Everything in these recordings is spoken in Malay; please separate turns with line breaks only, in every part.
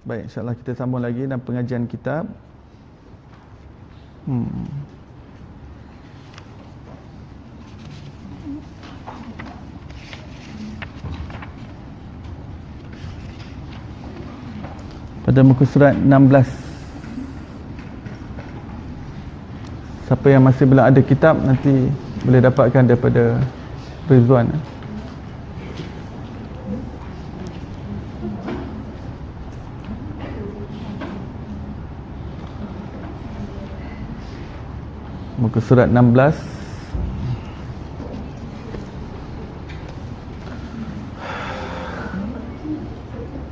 Baik, insyaAllah kita sambung lagi dalam pengajian kitab. Pada muka surat 16. Siapa yang masih belum ada kitab, nanti boleh dapatkan daripada Rizwan. Muka surat 16.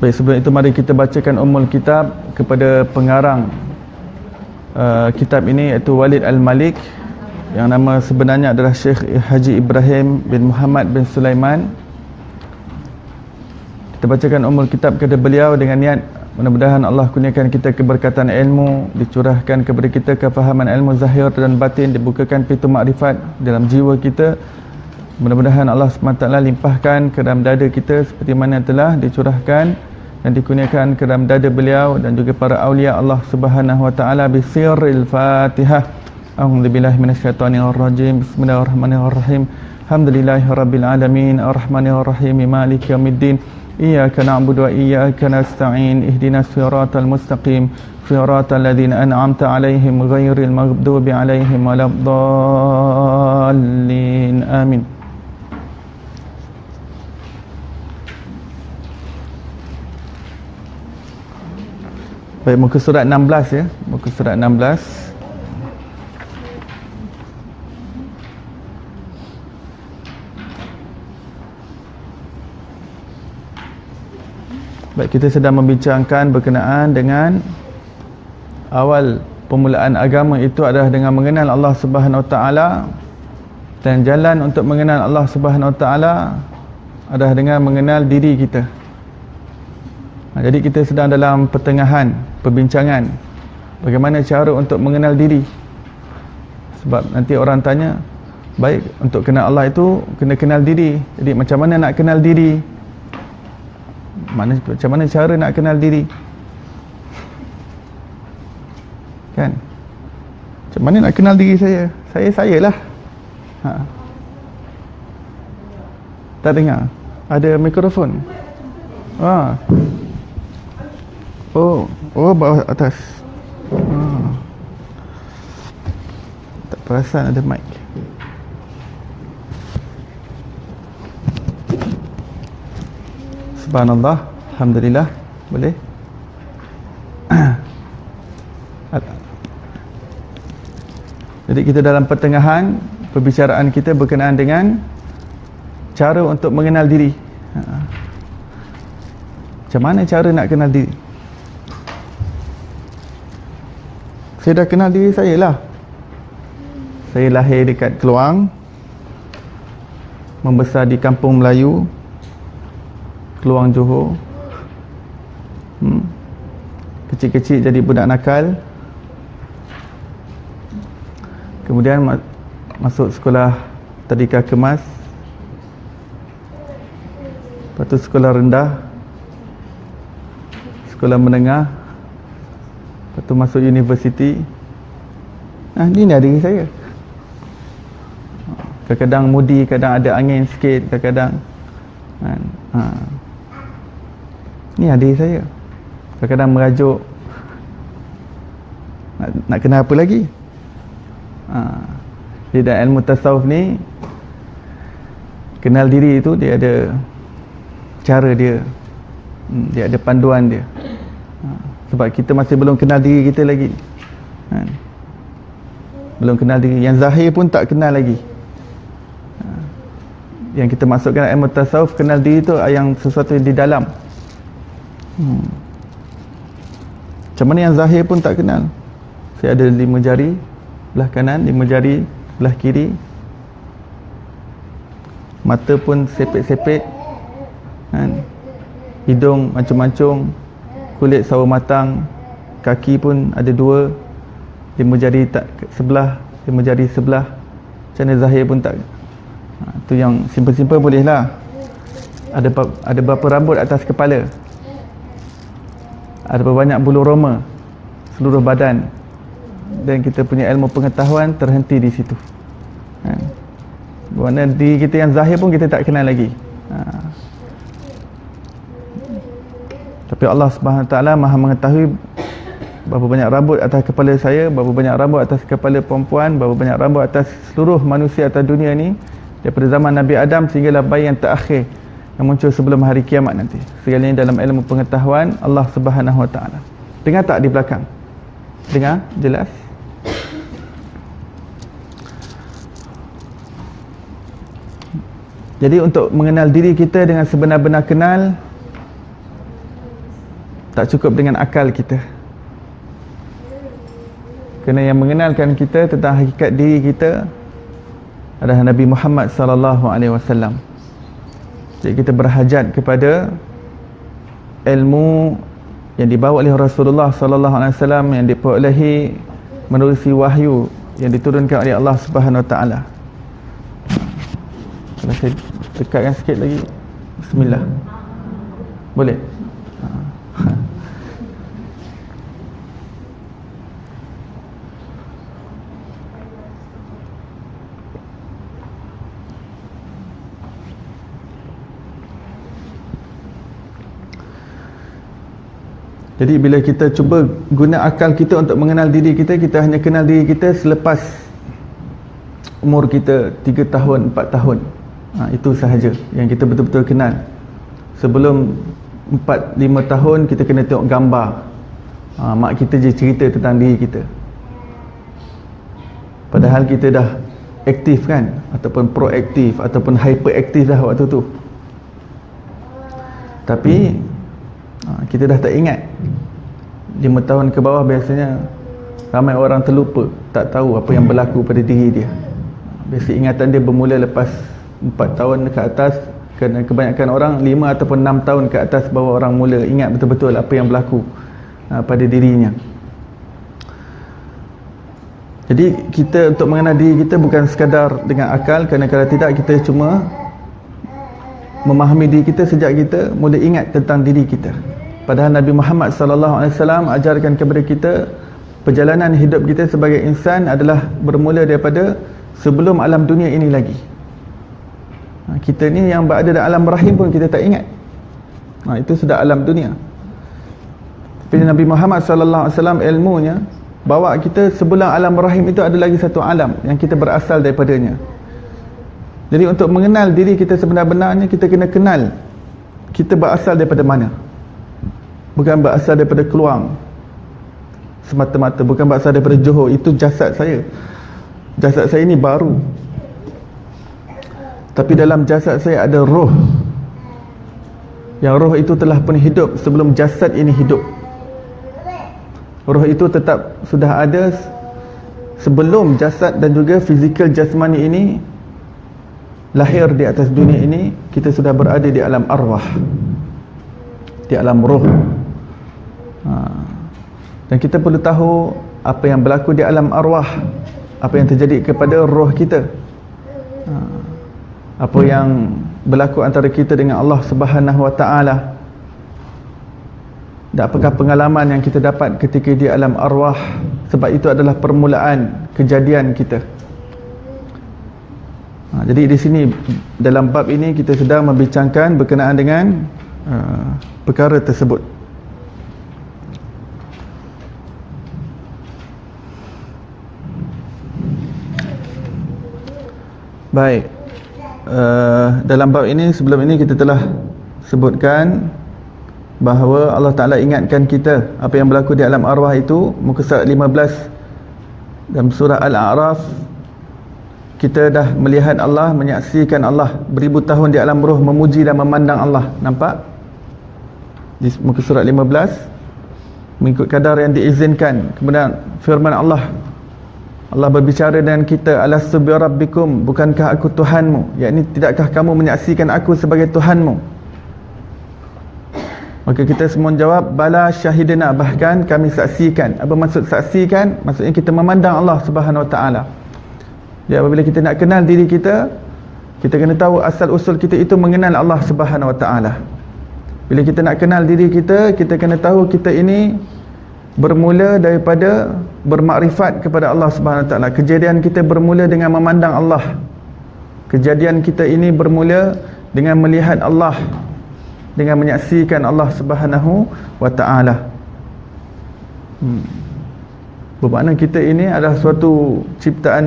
Baik, sebelum itu mari kita bacakan Ummul Kitab kepada pengarang kitab ini, iaitu Walid Al-Malik, yang nama sebenarnya adalah Syekh Haji Ibrahim bin Muhammad bin Sulaiman. Kita bacakan Ummul Kitab kepada beliau dengan niat mudah-mudahan Allah kurniakan kita keberkatan ilmu, dicurahkan kepada kita kefahaman ilmu zahir dan batin, dibukakan pintu makrifat dalam jiwa kita. Mudah-mudahan Allah SWT limpahkan ke dalam dada kita seperti mana telah dicurahkan dan dikurniakan ke dalam dada beliau dan juga para awliya Allah Subhanahu wa taala bi sirril Fatihah. A'udzubillahi minasyaitonir rajim. Bismillahirrahmanirrahim. Alhamdulillahirabbil alamin, arrahmanirrahim, maliki yaumiddin. Iyyaka na'budu wa iyyaka nasta'in. Ihdinas siratal mustaqim. Siratal ladzina an'amta 'alaihim ghairil maghdubi 'alaihim waladdallin. Amin. Baik, muka surat 16 ya. Muka surat 16. Baik, kita sedang membincangkan berkenaan dengan awal permulaan agama itu adalah dengan mengenal Allah Subhanahu Wa Taala, dan jalan untuk mengenal Allah Subhanahu Wa Taala adalah dengan mengenal diri kita. Jadi kita sedang dalam pertengahan perbincangan bagaimana cara untuk mengenal diri. Sebab nanti orang tanya, baik, untuk kenal Allah itu kena kenal diri. Jadi macam mana nak kenal diri? Macam mana cara nak kenal diri? Kan? Macam mana nak kenal diri saya? Saya lah. Tak dengar? Ada mikrofon? Oh, bawah atas. Tak perasan ada mic. Subhanallah, alhamdulillah. Boleh? Jadi kita dalam pertengahan perbicaraan kita berkenaan dengan cara untuk mengenal diri. Macam mana cara nak kenal diri? Saya dah kenal diri saya lah. Saya lahir dekat Keluang, membesar di kampung Melayu, Keluang, Johor. Kecil-kecil jadi budak nakal. Kemudian masuk sekolah tadika kemas. Lepas tu sekolah rendah, sekolah menengah. Lepas tu masuk universiti. Ni diri saya. Kadang-kadang moody, kadang ada angin sikit, kadang-kadang ni diri saya. Kadang-kadang merajuk. Nak kenal apa lagi? Jadi dalam ilmu tasawuf ni, kenal diri itu dia ada cara dia. Dia ada panduan dia. Sebab kita masih belum kenal diri kita lagi. Belum kenal diri. Yang zahir pun tak kenal lagi. Yang kita masukkan ilmu tasawuf, kenal diri tu yang sesuatu yang di dalam. Macam mana yang zahir pun tak kenal. Saya ada 5 jari belah kanan, 5 jari belah kiri. Mata pun sepet-sepet. Hidung mancung-mancung. Kulit sawo matang. Kaki pun ada 2, 5 jari tak sebelah, 5 jari sebelah. Macam mana zahir pun tak. Tu yang simple-simple boleh lah. Ada berapa rambut atas kepala? ada banyak bulu roma seluruh badan, dan kita punya ilmu pengetahuan terhenti di situ. Bermakna diri kita yang zahir pun kita tak kenal lagi. Tapi Allah Subhanahu Wa Taala Maha mengetahui berapa banyak rambut atas kepala saya, berapa banyak rambut atas kepala perempuan, berapa banyak rambut atas seluruh manusia atas dunia ni, daripada zaman Nabi Adam sehinggalah bayi yang terakhir yang muncul sebelum hari kiamat nanti. Segalanya dalam ilmu pengetahuan Allah Subhanahu Wa Taala. Dengar tak di belakang? Dengar jelas? Jadi untuk mengenal diri kita dengan sebenar-benar kenal, tak cukup dengan akal kita. Kerana yang mengenalkan kita tentang hakikat diri kita adalah Nabi Muhammad sallallahu alaihi wasallam. Jadi kita berhajat kepada ilmu yang dibawa oleh Rasulullah sallallahu alaihi wasallam, yang diperolehi menerusi wahyu yang diturunkan oleh Allah Subhanahu Wa Taala. Kalau saya dekatkan sikit lagi. Bismillah. Boleh? Jadi bila kita cuba guna akal kita untuk mengenal diri kita, kita hanya kenal diri kita selepas umur kita 3 tahun, 4 tahun. Itu sahaja yang kita betul-betul kenal. Sebelum 4-5 tahun kita kena tengok gambar. Mak kita je cerita tentang diri kita. Padahal kita dah aktif kan, ataupun proaktif, ataupun hyperaktif dah waktu tu. Tapi kita dah tak ingat. 5 tahun ke bawah biasanya ramai orang terlupa, tak tahu apa yang berlaku pada diri dia. Biasa ingatan dia bermula lepas 4 tahun ke atas. Kerana kebanyakan orang 5 ataupun 6 tahun ke atas baru orang mula ingat betul-betul apa yang berlaku pada dirinya. Jadi kita untuk mengenal diri kita bukan sekadar dengan akal, kerana kalau tidak kita cuma memahami diri kita sejak kita mula ingat tentang diri kita. Padahal Nabi Muhammad sallallahu alaihi wasallam ajarkan kepada kita perjalanan hidup kita sebagai insan adalah bermula daripada sebelum alam dunia ini lagi. Kita ni yang berada dalam alam rahim pun kita tak ingat. Itu sudah alam dunia. Tapi Nabi Muhammad sallallahu alaihi wasallam ilmunya bawa kita sebelum alam rahim itu ada lagi satu alam yang kita berasal daripadanya. Jadi untuk mengenal diri kita sebenar-benarnya, kita kena kenal kita berasal daripada mana. Bukan berasal daripada Keluang semata-mata, bukan berasal daripada Johor. Itu jasad saya. Jasad saya ni baru. Tapi dalam jasad saya ada roh. Yang roh itu telah pun hidup sebelum jasad ini hidup. Roh itu tetap sudah ada sebelum jasad dan juga fizikal jasmani ini lahir di atas dunia ini. Kita sudah berada di alam arwah, di alam roh. Dan kita perlu tahu apa yang berlaku di alam arwah, apa yang terjadi kepada roh kita, apa yang berlaku antara kita dengan Allah Subhanahu Wa Taala, dan apakah pengalaman yang kita dapat ketika di alam arwah. Sebab itu adalah permulaan kejadian kita. Jadi di sini dalam bab ini kita sedang membincangkan berkenaan dengan perkara tersebut. Baik, dalam bab ini, sebelum ini kita telah sebutkan bahawa Allah Ta'ala ingatkan kita apa yang berlaku di alam arwah itu. Muka surat 15 dalam surah Al-A'raf, kita dah melihat Allah, menyaksikan Allah beribu tahun di alam roh, memuji dan memandang Allah. Nampak? Di muka surat 15, mengikut kadar yang diizinkan. Kemudian firman Allah, Allah berbicara dengan kita, alastu bi rabbikum, bukankah aku Tuhanmu, yakni tidakkah kamu menyaksikan aku sebagai Tuhanmu? Maka kita semua jawab, bala syahidina, bahkan kami saksikan. Apa maksud saksikan? Maksudnya kita memandang Allah Subhanahu Wa Taala. Jadi apabila kita nak kenal diri kita, kita kena tahu asal usul kita itu mengenal Allah Subhanahu Wa Taala. Bila kita nak kenal diri kita, kita kena tahu kita ini bermula daripada bermakrifat kepada Allah Subhanahu Wa Taala. Kejadian kita bermula dengan memandang Allah. Kejadian kita ini bermula dengan melihat Allah, dengan menyaksikan Allah Subhanahu Wa Taala. Bermakna kita ini adalah suatu ciptaan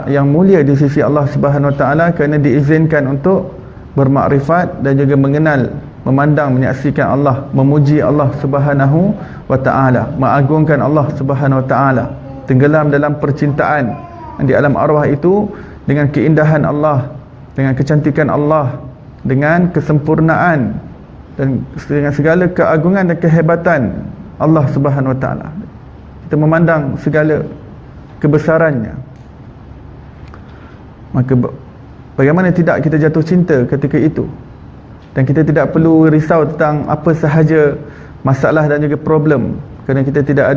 yang mulia di sisi Allah Subhanahu Wa Taala, kerana diizinkan untuk bermakrifat dan juga mengenal, memandang, menyaksikan Allah, memuji Allah Subhanahu Wa Taala, mengagungkan Allah Subhanahu Wa Taala, tenggelam dalam percintaan di alam arwah itu dengan keindahan Allah, dengan kecantikan Allah, dengan kesempurnaan dan dengan segala keagungan dan kehebatan Allah Subhanahu Wa Taala. Kita memandang segala kebesarannya. Maka bagaimana tidak kita jatuh cinta ketika itu? Dan kita tidak perlu risau tentang apa sahaja masalah dan juga problem, kerana kita tidak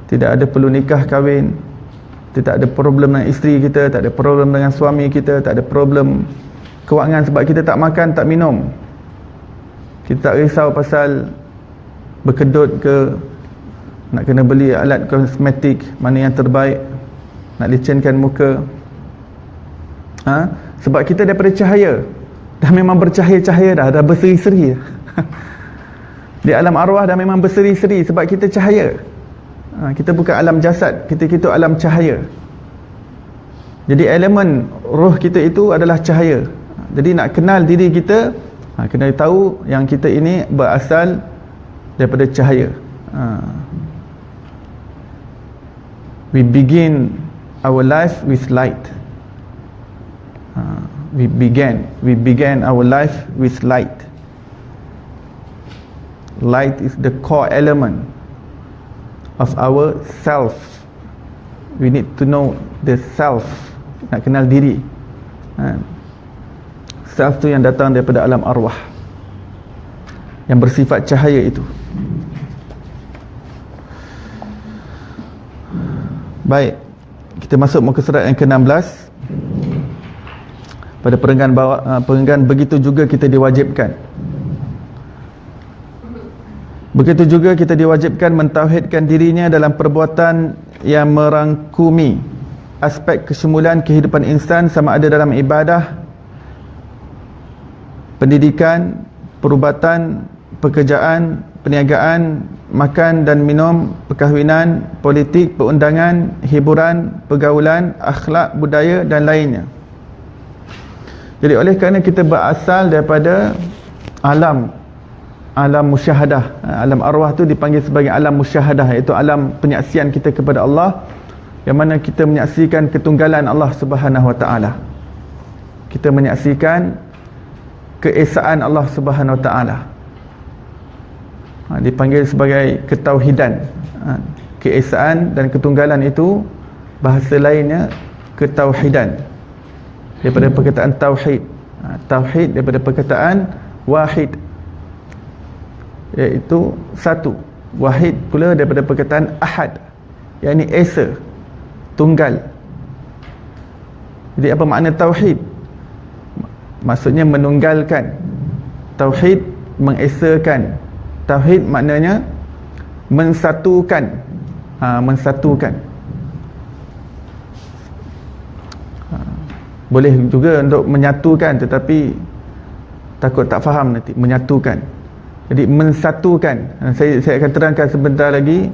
ada perlu nikah kahwin, tidak ada problem dengan isteri kita, tak ada problem dengan suami kita, tak ada problem kewangan sebab kita tak makan, tak minum. Kita tak risau pasal berkedut ke, nak kena beli alat kosmetik mana yang terbaik, nak licenkan muka. Sebab kita daripada cahaya, dah memang bercahaya-cahaya, dah berseri-seri. Di alam arwah dah memang berseri-seri sebab kita cahaya. Kita bukan alam jasad, kita alam cahaya. Jadi elemen roh kita itu adalah cahaya. Jadi nak kenal diri kita, kena tahu yang kita ini berasal daripada cahaya. We begin our life with light. We began our life with light. Light is the core element of our self. We need to know the self. Nak kenal diri. Self tu yang datang daripada alam arwah, yang bersifat cahaya itu. Baik, kita masuk muka surat yang ke-16. Pada perenggan begitu juga kita diwajibkan. Begitu juga kita diwajibkan mentauhidkan dirinya dalam perbuatan yang merangkumi aspek kesemulan kehidupan insan, sama ada dalam ibadah, pendidikan, perubatan, pekerjaan, perniagaan, makan dan minum, perkahwinan, politik, perundangan, hiburan, pergaulan, akhlak, budaya dan lainnya. Jadi oleh kerana kita berasal daripada alam musyahadah, alam arwah tu dipanggil sebagai alam musyahadah, iaitu alam penyaksian kita kepada Allah, yang mana kita menyaksikan ketunggalan Allah Subhanahu Wa Taala. Kita menyaksikan keesaan Allah Subhanahu Wa Taala. Dipanggil sebagai ketauhidan. Keesaan dan ketunggalan itu bahasa lainnya ketauhidan, daripada perkataan tauhid. Tauhid daripada perkataan wahid, iaitu satu. Wahid pula daripada perkataan ahad, yakni esa, tunggal. Jadi apa makna tauhid? Maksudnya menunggalkan. Tauhid mengesakan. Tauhid maknanya mensatukan. Mensatukan. Boleh juga untuk menyatukan, tetapi takut tak faham nanti. Menyatukan, jadi mensatukan. Saya akan terangkan sebentar lagi.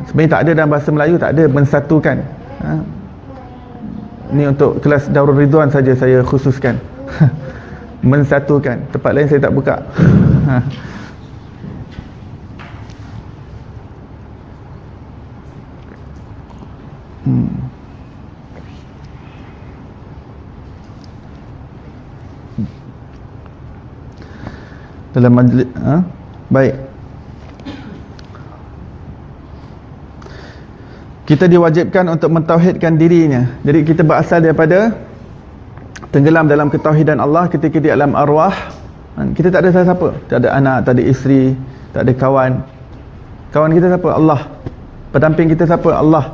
Sebenarnya tak ada dalam bahasa Melayu, tak ada mensatukan. Ini untuk kelas Darul Ridwan saja saya khususkan. Mensatukan. Tempat lain saya tak buka. Dalam majlis, baik. Kita diwajibkan untuk mentauhidkan dirinya. Jadi kita berasal daripada tenggelam dalam ketauhidan Allah ketika di alam arwah. Kita tak ada siapa-siapa, tak ada anak, tak ada isteri, tak ada kawan. Kawan kita siapa? Allah. Pendamping kita siapa? Allah.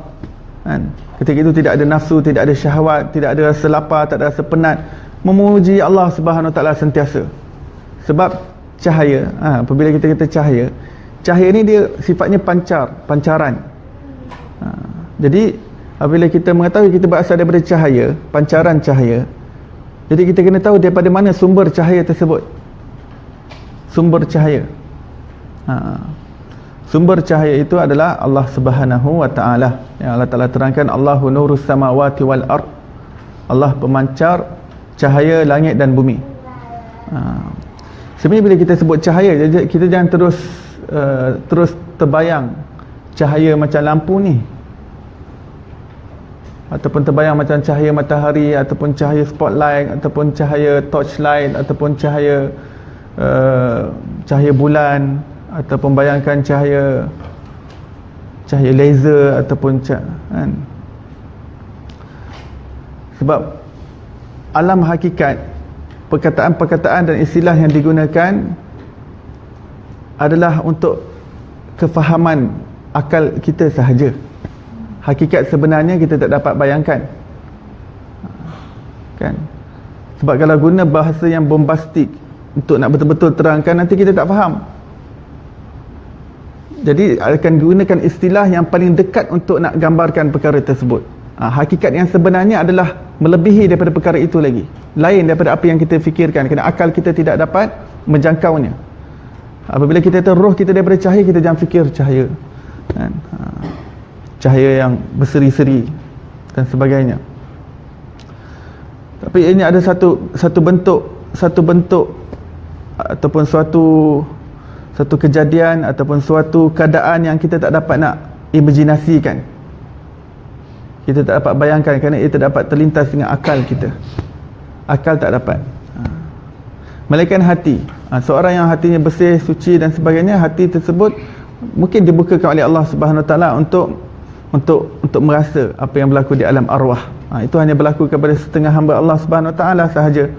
Ketika itu tidak ada nafsu, tidak ada syahwat, tidak ada rasa lapar, tak ada rasa penat. Memuji Allah Subhanahu Wa Taala sentiasa. Sebab cahaya, apabila kita kata cahaya, cahaya ni dia sifatnya pancaran. Jadi apabila kita mengetahui kita berasal daripada cahaya, pancaran cahaya, jadi kita kena tahu daripada mana sumber cahaya tersebut. Sumber cahaya, sumber cahaya itu adalah Allah Subhanahu wa taala. Yang Allah Taala terangkan, Allahu nurus samawati wal ard. Allah pemancar cahaya langit dan bumi. Sebenarnya bila kita sebut cahaya, kita jangan terus terbayang cahaya macam lampu ni, ataupun terbayang macam cahaya matahari, ataupun cahaya spotlight, ataupun cahaya torchlight, ataupun cahaya bulan, ataupun bayangkan cahaya laser, ataupun kan? Sebab alam hakikat, perkataan-perkataan dan istilah yang digunakan adalah untuk kefahaman akal kita sahaja. Hakikat sebenarnya kita tak dapat bayangkan, kan? Sebab kalau guna bahasa yang bombastik untuk nak betul-betul terangkan, nanti kita tak faham. Jadi akan gunakan istilah yang paling dekat untuk nak gambarkan perkara tersebut. Hakikat yang sebenarnya adalah melebihi daripada perkara itu lagi, lain daripada apa yang kita fikirkan, kerana akal kita tidak dapat menjangkaunya. Apabila kita tahu roh kita daripada cahaya, kita jangan fikir cahaya, kan? Cahaya yang berseri-seri dan sebagainya. Tapi ini ada satu bentuk ataupun satu kejadian ataupun suatu keadaan yang kita tak dapat nak imajinasikan. Kita tak dapat bayangkan kerana ia tak dapat terlintas dengan akal kita. Akal tak dapat. Melainkan hati. Seorang yang hatinya bersih, suci dan sebagainya, hati tersebut mungkin dibukakan oleh Allah Subhanahu Wa Taala untuk merasa apa yang berlaku di alam arwah. Itu hanya berlaku kepada setengah hamba Allah Subhanahu Wa Taala sahaja.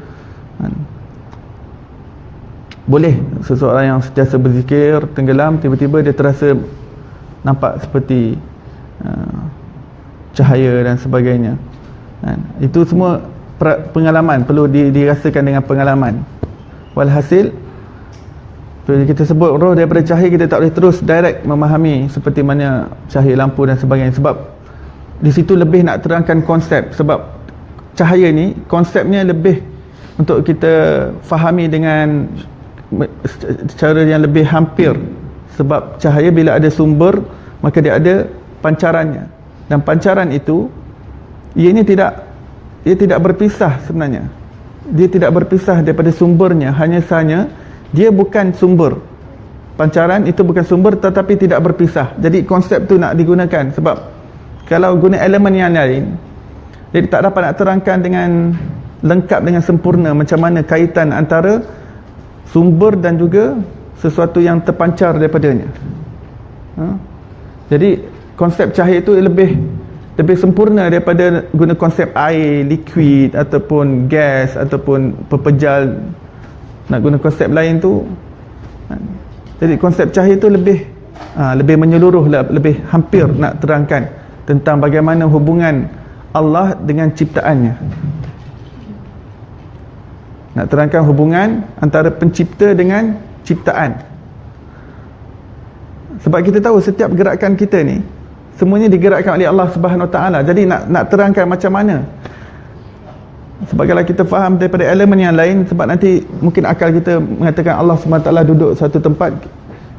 Boleh seseorang yang sentiasa berzikir tenggelam, tiba-tiba dia terasa nampak seperti cahaya dan sebagainya. Itu semua pengalaman, perlu dirasakan dengan pengalaman. Walhasil, bila kita sebut roh daripada cahaya, kita tak boleh terus direct memahami seperti mana cahaya lampu dan sebagainya. Sebab di situ lebih nak terangkan konsep. Sebab cahaya ni konsepnya lebih untuk kita fahami dengan cara yang lebih hampir. Sebab cahaya bila ada sumber, maka dia ada pancarannya. Dan pancaran itu, ia tidak berpisah sebenarnya. Dia tidak berpisah daripada sumbernya, hanya sahaja dia bukan sumber. Pancaran itu bukan sumber tetapi tidak berpisah. Jadi konsep tu nak digunakan. Sebab kalau guna elemen yang lain, jadi tak dapat nak terangkan dengan lengkap, dengan sempurna macam mana kaitan antara sumber dan juga sesuatu yang terpancar daripadanya. Jadi konsep cahaya itu lebih sempurna daripada guna konsep air, liquid ataupun gas ataupun pepejal. Nak guna konsep lain tu, jadi konsep cahaya itu lebih menyeluruh, lebih hampir nak terangkan tentang bagaimana hubungan Allah dengan ciptaannya. Nak terangkan hubungan antara pencipta dengan ciptaan. Sebab kita tahu setiap gerakan kita ni semuanya digerakkan oleh Allah Subhanahu Wa Taala. Jadi nak terangkan macam mana? Sebab kalau kita faham daripada elemen yang lain, sebab nanti mungkin akal kita mengatakan Allah Subhanahu Wa Taala duduk satu tempat,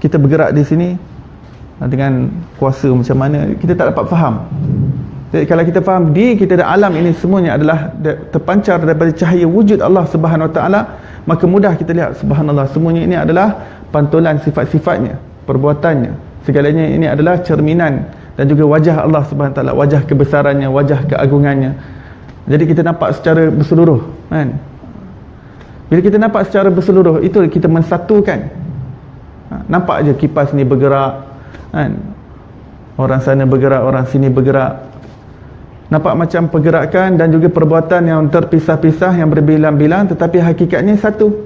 kita bergerak di sini dengan kuasa macam mana, kita tak dapat faham. Jadi kalau kita faham diri kita dan alam ini semuanya adalah terpancar daripada cahaya wujud Allah Subhanahu Wa Taala, maka mudah kita lihat, subhanallah, semuanya ini adalah pantulan sifat-sifatnya, perbuatannya, segalanya ini adalah cerminan dan juga wajah Allah Subhanahu Wa Taala, wajah kebesarannya, wajah keagungannya. Jadi kita nampak secara berseluruh, kan? Bila kita nampak secara berseluruh, itu kita mensatukan. Nampak je kipas ni bergerak, kan? Orang sana bergerak, orang sini bergerak. Nampak macam pergerakan dan juga perbuatan yang terpisah-pisah, yang berbilang-bilang, tetapi hakikatnya satu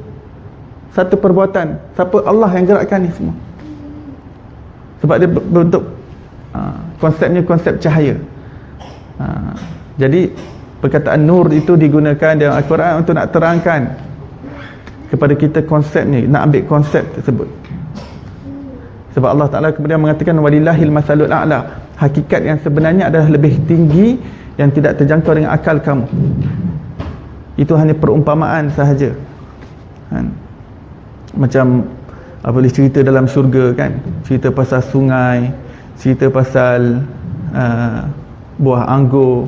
perbuatan. Siapa? Allah yang gerakkan ni semua. Sebab dia bentuk konsepnya konsep cahaya. Jadi perkataan nur itu digunakan dalam Al-Quran untuk nak terangkan kepada kita konsep ni, nak ambil konsep tersebut. Sebab Allah Ta'ala kemudian mengatakan walillahil masalul a'la, hakikat yang sebenarnya adalah lebih tinggi yang tidak terjangkau dengan akal kamu. Itu hanya perumpamaan sahaja kan? Macam apa boleh cerita dalam syurga kan, cerita pasal sungai, cerita pasal buah anggur,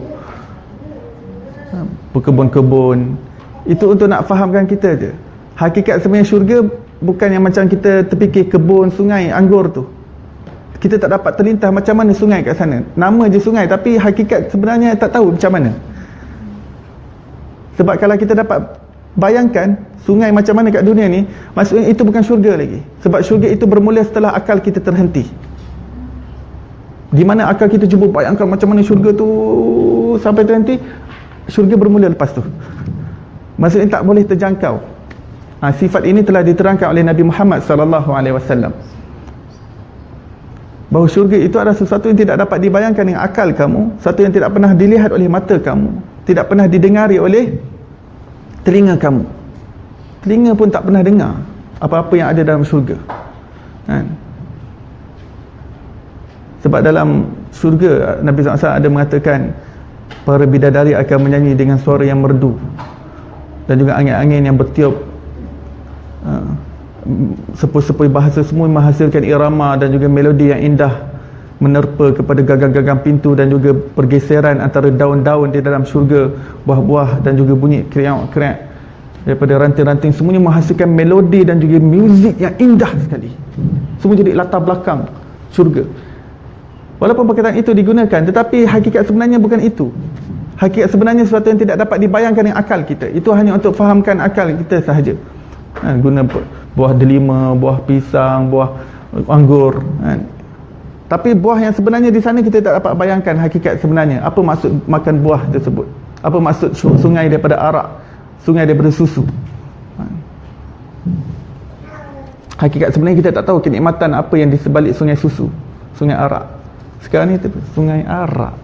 berkebun-kebun. Itu untuk nak fahamkan kita je. Hakikat sebenarnya syurga bukan yang macam kita terfikir kebun, sungai, anggur tu. Kita tak dapat terlintas macam mana sungai kat sana. Nama je sungai tapi hakikat sebenarnya tak tahu macam mana. Sebab kalau kita dapat bayangkan sungai macam mana kat dunia ni, maksudnya itu bukan syurga lagi. Sebab syurga itu bermula setelah akal kita terhenti. Di mana akal kita cuba bayangkan macam mana syurga tu sampai terhenti, syurga bermula lepas tu. Maksudnya tak boleh terjangkau. Sifat ini telah diterangkan oleh Nabi Muhammad SAW, bahawa syurga itu adalah sesuatu yang tidak dapat dibayangkan dengan akal kamu, sesuatu yang tidak pernah dilihat oleh mata kamu, tidak pernah didengari oleh telinga kamu. Telinga pun tak pernah dengar apa-apa yang ada dalam syurga kan? Sebab dalam syurga Nabi SAW ada mengatakan para bidadari akan menyanyi dengan suara yang merdu, dan juga angin-angin yang bertiup, sepoi-sepoi bahasa semua menghasilkan irama dan juga melodi yang indah menerpa kepada gagang-gagang pintu, dan juga pergeseran antara daun-daun di dalam syurga, buah-buah, dan juga bunyi kriak-kriak daripada ranting-ranting, semuanya menghasilkan melodi dan juga muzik yang indah sekali. Semua jadi latar belakang syurga. Walaupun perkataan itu digunakan, tetapi hakikat sebenarnya bukan itu. Hakikat sebenarnya sesuatu yang tidak dapat dibayangkan dengan akal kita. Itu hanya untuk fahamkan akal kita sahaja. Guna buah delima, buah pisang, buah anggur kan? Tapi buah yang sebenarnya di sana kita tak dapat bayangkan hakikat sebenarnya. Apa maksud makan buah tersebut? Apa maksud sungai daripada arak, sungai daripada susu? Hakikat sebenarnya kita tak tahu kenikmatan apa yang di sebalik sungai susu, sungai arak. Sekarang ni sungai arak,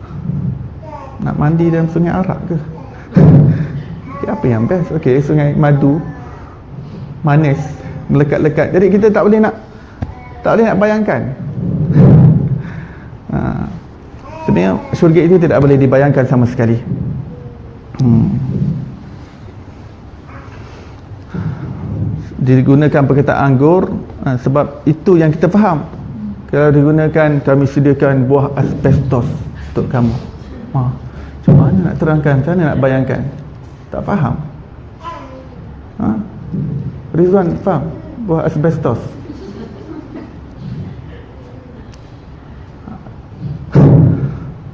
nak mandi dalam sungai arak ke? Apa yang best? Okey, sungai madu, manis, melekat-lekat. Jadi kita tak boleh nak bayangkan. Sebenarnya syurga itu tidak boleh dibayangkan sama sekali. Digunakan perkataan anggur sebab itu yang kita faham. Kalau digunakan, kami sediakan buah asbestos untuk kamu. Macam mana nak terangkan? Macam mana nak bayangkan? Tak faham. Rizwan faham buah asbestos?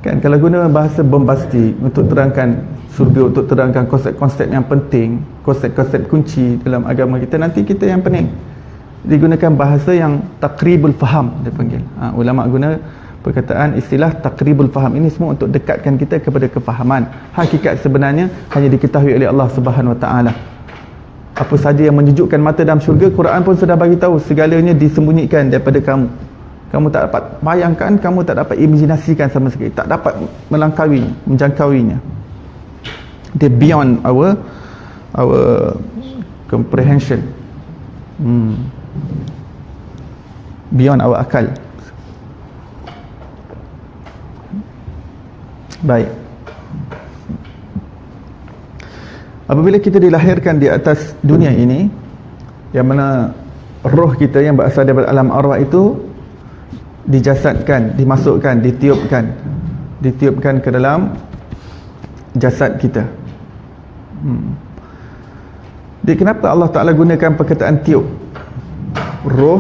Kan kalau guna bahasa bombastik untuk terangkan surga, untuk terangkan konsep-konsep yang penting, konsep-konsep kunci dalam agama kita, nanti kita yang pening. Digunakan bahasa yang takribul faham, dia panggil. Ulama guna perkataan istilah takribul faham ini semua untuk dekatkan kita kepada kefahaman. Hakikat sebenarnya hanya diketahui oleh Allah Subhanahu Wa Taala. Apa saja yang menyejukkan mata dalam syurga, Quran pun sudah bagi tahu segalanya disembunyikan daripada kamu. Kamu tak dapat bayangkan, kamu tak dapat imajinasikan sama sekali, tak dapat menjangkauinya. Dia beyond our comprehension. Beyond our akal. Baik. Apabila kita dilahirkan di atas dunia ini, yang mana roh kita yang berasal daripada alam arwah itu dijasadkan, dimasukkan, ditiupkan ke dalam jasad kita. Jadi kenapa Allah Ta'ala gunakan perkataan tiup? Roh,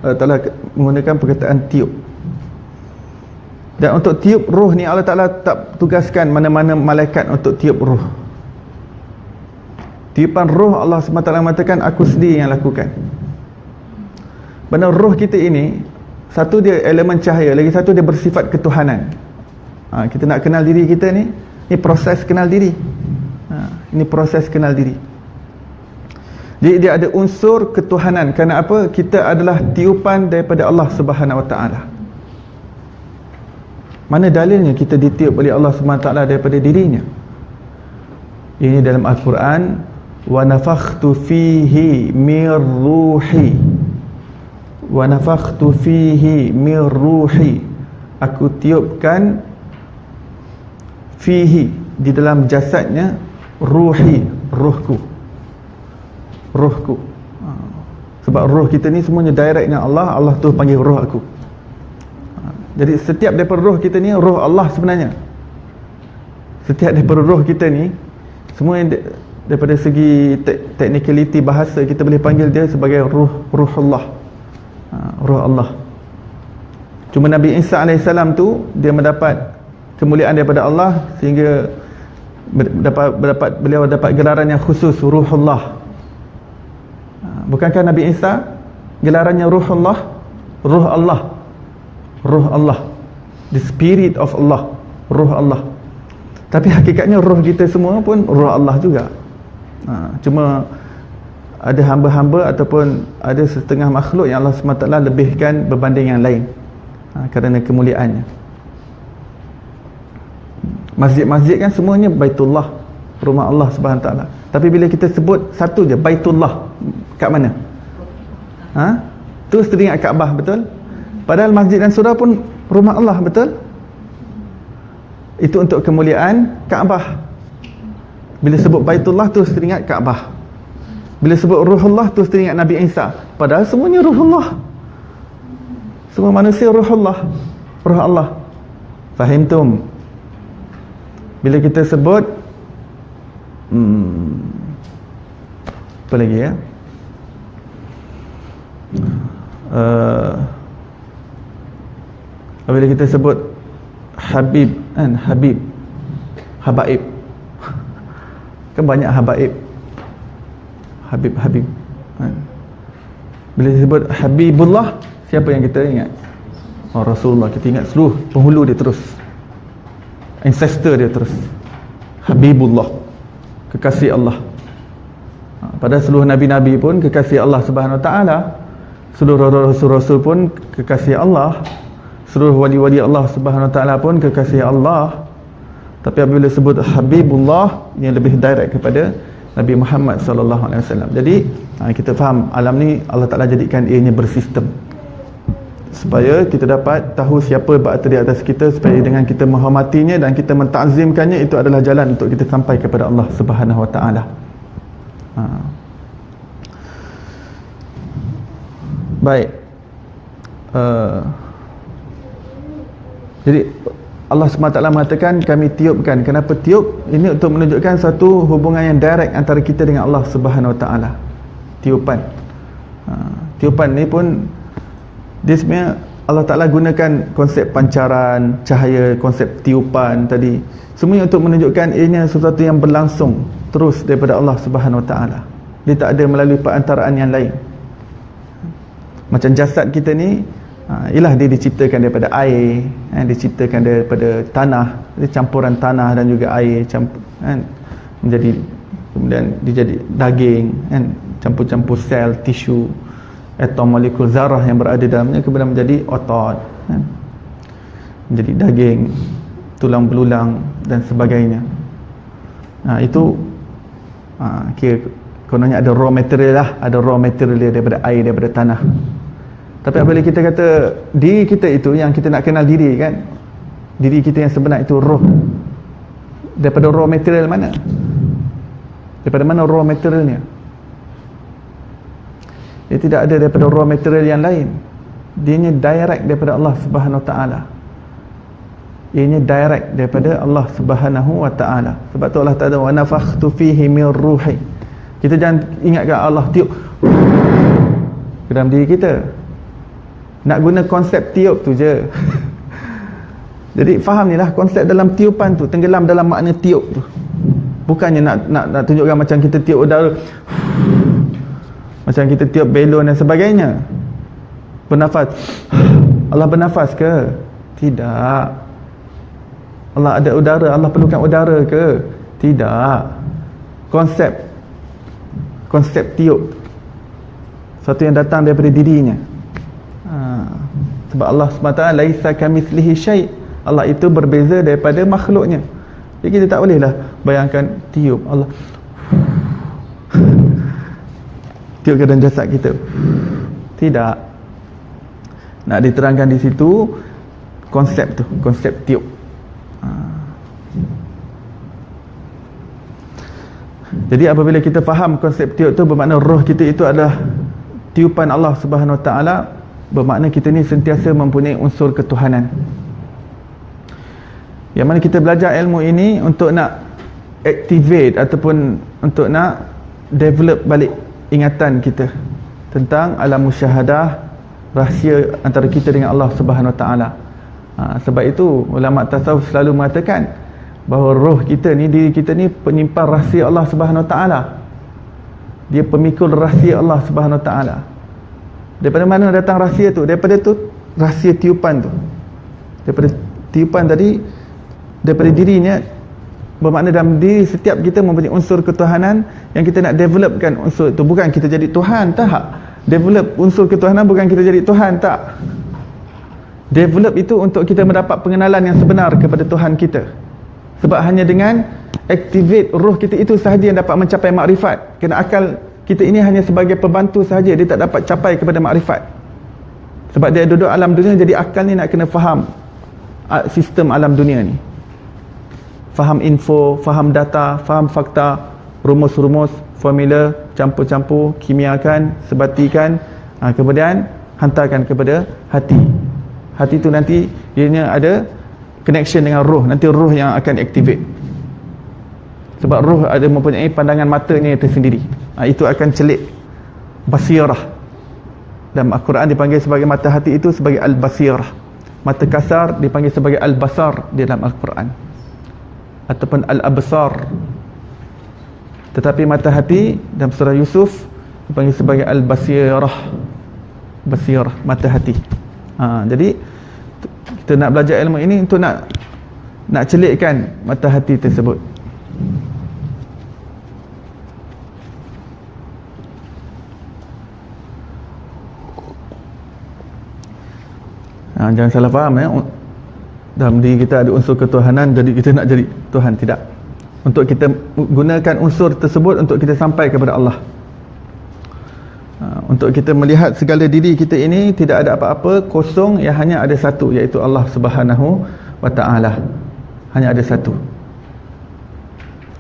Allah Ta'ala menggunakan perkataan tiup. Dan untuk tiup roh ni, Allah Ta'ala tak tugaskan mana-mana malaikat untuk tiup roh. Tiupan roh, Allah SWT mengatakan aku sendiri yang lakukan. Benar, roh kita ini, satu dia elemen cahaya, lagi satu dia bersifat ketuhanan. Kita nak kenal diri kita ni proses kenal diri. Ini proses kenal diri. Jadi dia ada unsur ketuhanan. Kerana apa? Kita adalah tiupan daripada Allah Subhanahu Wa Taala. Mana dalilnya kita ditiup oleh Allah Subhanahu Wa Taala daripada dirinya? Ini dalam Al-Quran wa nafakhtu fihi mir ruhi, wa nafakhtu fihi mir ruhi, aku tiupkan fihi, di dalam jasadnya, ruhi, ruhku. Sebab roh kita ni semuanya direct dengan Allah. Allah tu panggil roh aku. Jadi setiap daripada roh kita ni roh Allah sebenarnya. Setiap daripada roh kita ni, semua yang daripada segi technicality bahasa, kita boleh panggil dia sebagai ruhullah. Roh Allah. Cuma Nabi Isa AS tu, dia mendapat kemuliaan daripada Allah sehingga beliau dapat gelaran yang khusus, ruhullah. Bukankah Nabi Isa gelarannya ruhullah? Ruh Allah. Ruh Allah, the spirit of Allah, ruh Allah. Tapi hakikatnya roh kita semua pun ruh Allah juga. Cuma ada hamba-hamba ataupun ada setengah makhluk yang Allah SWT lebihkan berbanding yang lain, kerana kemuliaannya. Masjid-masjid kan semuanya Baitullah, rumah Allah SWT. Tapi bila kita sebut satu je, Baitullah, kat mana? Tu teringat Kaabah, betul? Padahal masjid dan surau pun rumah Allah, betul? Itu untuk kemuliaan Kaabah. Bila sebut Baitullah, terus teringat Kaabah. Bila sebut Ruhullah, terus teringat Nabi Isa. Padahal semuanya Ruhullah. Semua manusia Ruhullah, Ruh Allah. Fahimtum? Bila kita sebut apa lagi ya? Bila kita sebut Habib kan, Habaib kan banyak Habaib, Habib kan. Bila disebut Habibullah, siapa yang kita ingat? Rasulullah. Kita ingat seluruh penghulu dia terus, ancestor dia terus, Habibullah, kekasih Allah. Pada seluruh Nabi-Nabi pun kekasih Allah Subhanahu Wa Taala, seluruh Rasul-Rasul pun kekasih Allah, seluruh wali-wali Allah Subhanahu Wa Taala pun kekasih Allah. Tapi apabila sebut Habibullah, yang lebih direct kepada Nabi Muhammad sallallahu alaihi wasallam. Jadi kita faham alam ni Allah Taala jadikan ianya bersistem, supaya kita dapat tahu siapa berada di atas kita, supaya dengan kita menghormatinya dan kita mentakzimkannya, itu adalah jalan untuk kita sampai kepada Allah Subhanahu Wa Taala. Baik. Jadi Allah SWT mengatakan kami tiupkan. Kenapa tiup? Ini untuk menunjukkan satu hubungan yang direct antara kita dengan Allah Subhanahu Wa Taala. Tiupan. Tiupan ni pun dia sebenarnya Allah Ta'ala gunakan konsep pancaran cahaya, konsep tiupan tadi, semuanya untuk menunjukkan ianya sesuatu yang berlangsung terus daripada Allah Subhanahu Wa Taala. Dia tak ada melalui perantaraan yang lain. Macam jasad kita ni, ialah dia diciptakan daripada air, diciptakan daripada tanah, dia campuran tanah dan juga air menjadi, kemudian dia jadi daging, campur-campur sel, tisu, atom, molekul, zarah yang berada dalamnya, kemudian menjadi otot, menjadi daging, tulang belulang dan sebagainya. Itu kira kononnya ada raw material lah, ada raw material dia daripada air, daripada tanah. Tapi apabila kita kata diri kita itu, yang kita nak kenal diri kan, diri kita yang sebenar itu roh, daripada raw material mana? Daripada mana raw materialnya? Dia tidak ada daripada raw material yang lain. Dianya direct daripada Allah Subhanahu Wa Taala. Ianya direct daripada Allah Subhanahu Wa Taala. Sebab tu Allah Taala wa nafakhtu fihi min ruhi. Kita jangan ingatkan Allah tiup ke dalam diri kita. Nak guna konsep tiup tu je. Jadi faham ni lah konsep dalam tiupan tu, tenggelam dalam makna tiup tu. Bukannya nak tunjukkan macam kita tiup udara, macam kita tiup belon dan sebagainya. Bernafas, Allah bernafas ke? Tidak. Allah ada udara, Allah perlukan udara ke? Tidak. Konsep tiup, satu yang datang daripada dirinya. Sebab Allah SWT laisa kamitslihi syai', Allah itu berbeza daripada makhluknya. Jadi kita tak bolehlah bayangkan tiup Allah tiup keadaan jasad kita. Tidak. Nak diterangkan di situ konsep tu, konsep tiup. Jadi apabila kita faham konsep tiup tu, bermakna roh kita itu adalah tiupan Allah Subhanahu Wa Taala, bermakna kita ni sentiasa mempunyai unsur ketuhanan. Yang mana kita belajar ilmu ini untuk nak activate ataupun untuk nak develop balik ingatan kita tentang alam musyahadah, rahsia antara kita dengan Allah Subhanahu Wa Taala. Sebab itu ulama tasawuf selalu mengatakan bahawa roh kita ni, diri kita ni penyimpan rahsia Allah Subhanahu Wa Taala. Dia pemikul rahsia Allah Subhanahu Wa Taala. Daripada mana datang rahsia tu? Daripada tu rahsia tiupan tu. Daripada tiupan tadi, daripada dirinya, bermakna dalam diri setiap kita mempunyai unsur ketuhanan yang kita nak developkan unsur itu. Bukan kita jadi Tuhan, tak. Develop unsur ketuhanan bukan kita jadi Tuhan, tak. Develop itu untuk kita mendapat pengenalan yang sebenar kepada Tuhan kita. Sebab hanya dengan activate roh kita itu sahaja yang dapat mencapai makrifat. Kerana akal kita ini hanya sebagai pembantu sahaja, dia tak dapat capai kepada makrifat. Sebab dia duduk alam dunia, jadi akal ni nak kena faham sistem alam dunia ni. Faham info, faham data, faham fakta, rumus-rumus, formula, campur-campur, kimiakan, sebatikan, kemudian hantarkan kepada hati. Hati tu nanti ianya ada connection dengan roh, nanti roh yang akan activate. Sebab roh ada mempunyai pandangan matanya tersendiri. Itu akan celik basirah. Dalam Al-Quran dipanggil sebagai mata hati itu sebagai al-basirah. Mata kasar dipanggil sebagai al-basar di dalam Al-Quran, ataupun al-absar. Tetapi mata hati dalam surah Yusuf dipanggil sebagai al-basirah. Basirah, mata hati. Jadi kita nak belajar ilmu ini untuk nak celikkan mata hati tersebut. Jangan salah faham ya. Dalam diri kita ada unsur ketuhanan, jadi kita nak jadi Tuhan. Tidak. Untuk kita gunakan unsur tersebut untuk kita sampai kepada Allah. Untuk kita melihat segala diri kita ini tidak ada apa-apa, kosong, yang hanya ada satu, iaitu Allah Subhanahu Wa Taala. Hanya ada satu.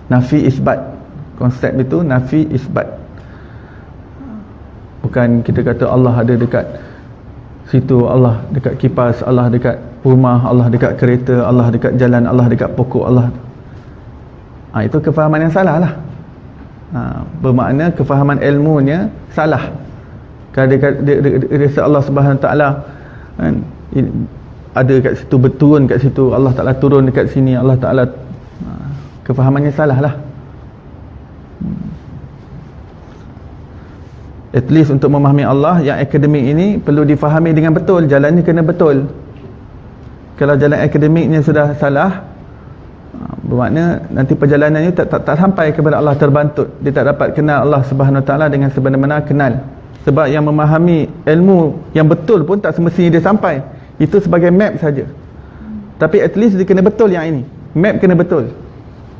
Nafi isbat. Konsep itu nafi isbat. Bukan kita kata Allah ada dekat situ, Allah dekat kipas, Allah dekat rumah, Allah dekat kereta, Allah dekat jalan, Allah dekat pokok, Allah. Itu kefahaman yang salah lah. Bermakna kefahaman ilmunya salah. Kalau dia rasa Allah Subhanahu Taala kan, ada kat situ, berturun kat situ, Allah Taala turun dekat sini, Allah Taala, kefahamannya salah lah. At least untuk memahami Allah yang akademik ini perlu difahami dengan betul, jalannya kena betul. Kalau jalan akademiknya sudah salah, bermakna nanti perjalanannya tak sampai kepada Allah, terbantut. Dia tak dapat kenal Allah Subhanahu Taala dengan sebenar-benar kenal. Sebab yang memahami ilmu yang betul pun tak semestinya dia sampai. Itu sebagai map saja. Tapi at least dia kena betul yang ini. Map kena betul.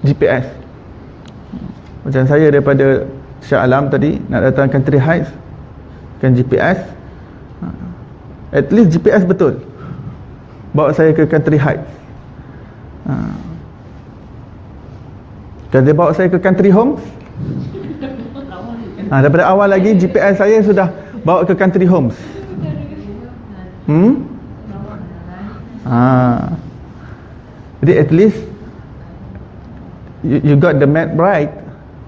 GPS. Macam saya daripada Shah Alam tadi nak datang Country Heights, kan GPS. At least GPS betul. Bawa saya ke Country Heights. Kalau dia bawa saya ke Country Homes, daripada awal lagi GPS saya sudah bawa ke Country Homes. Jadi at least you got the map right,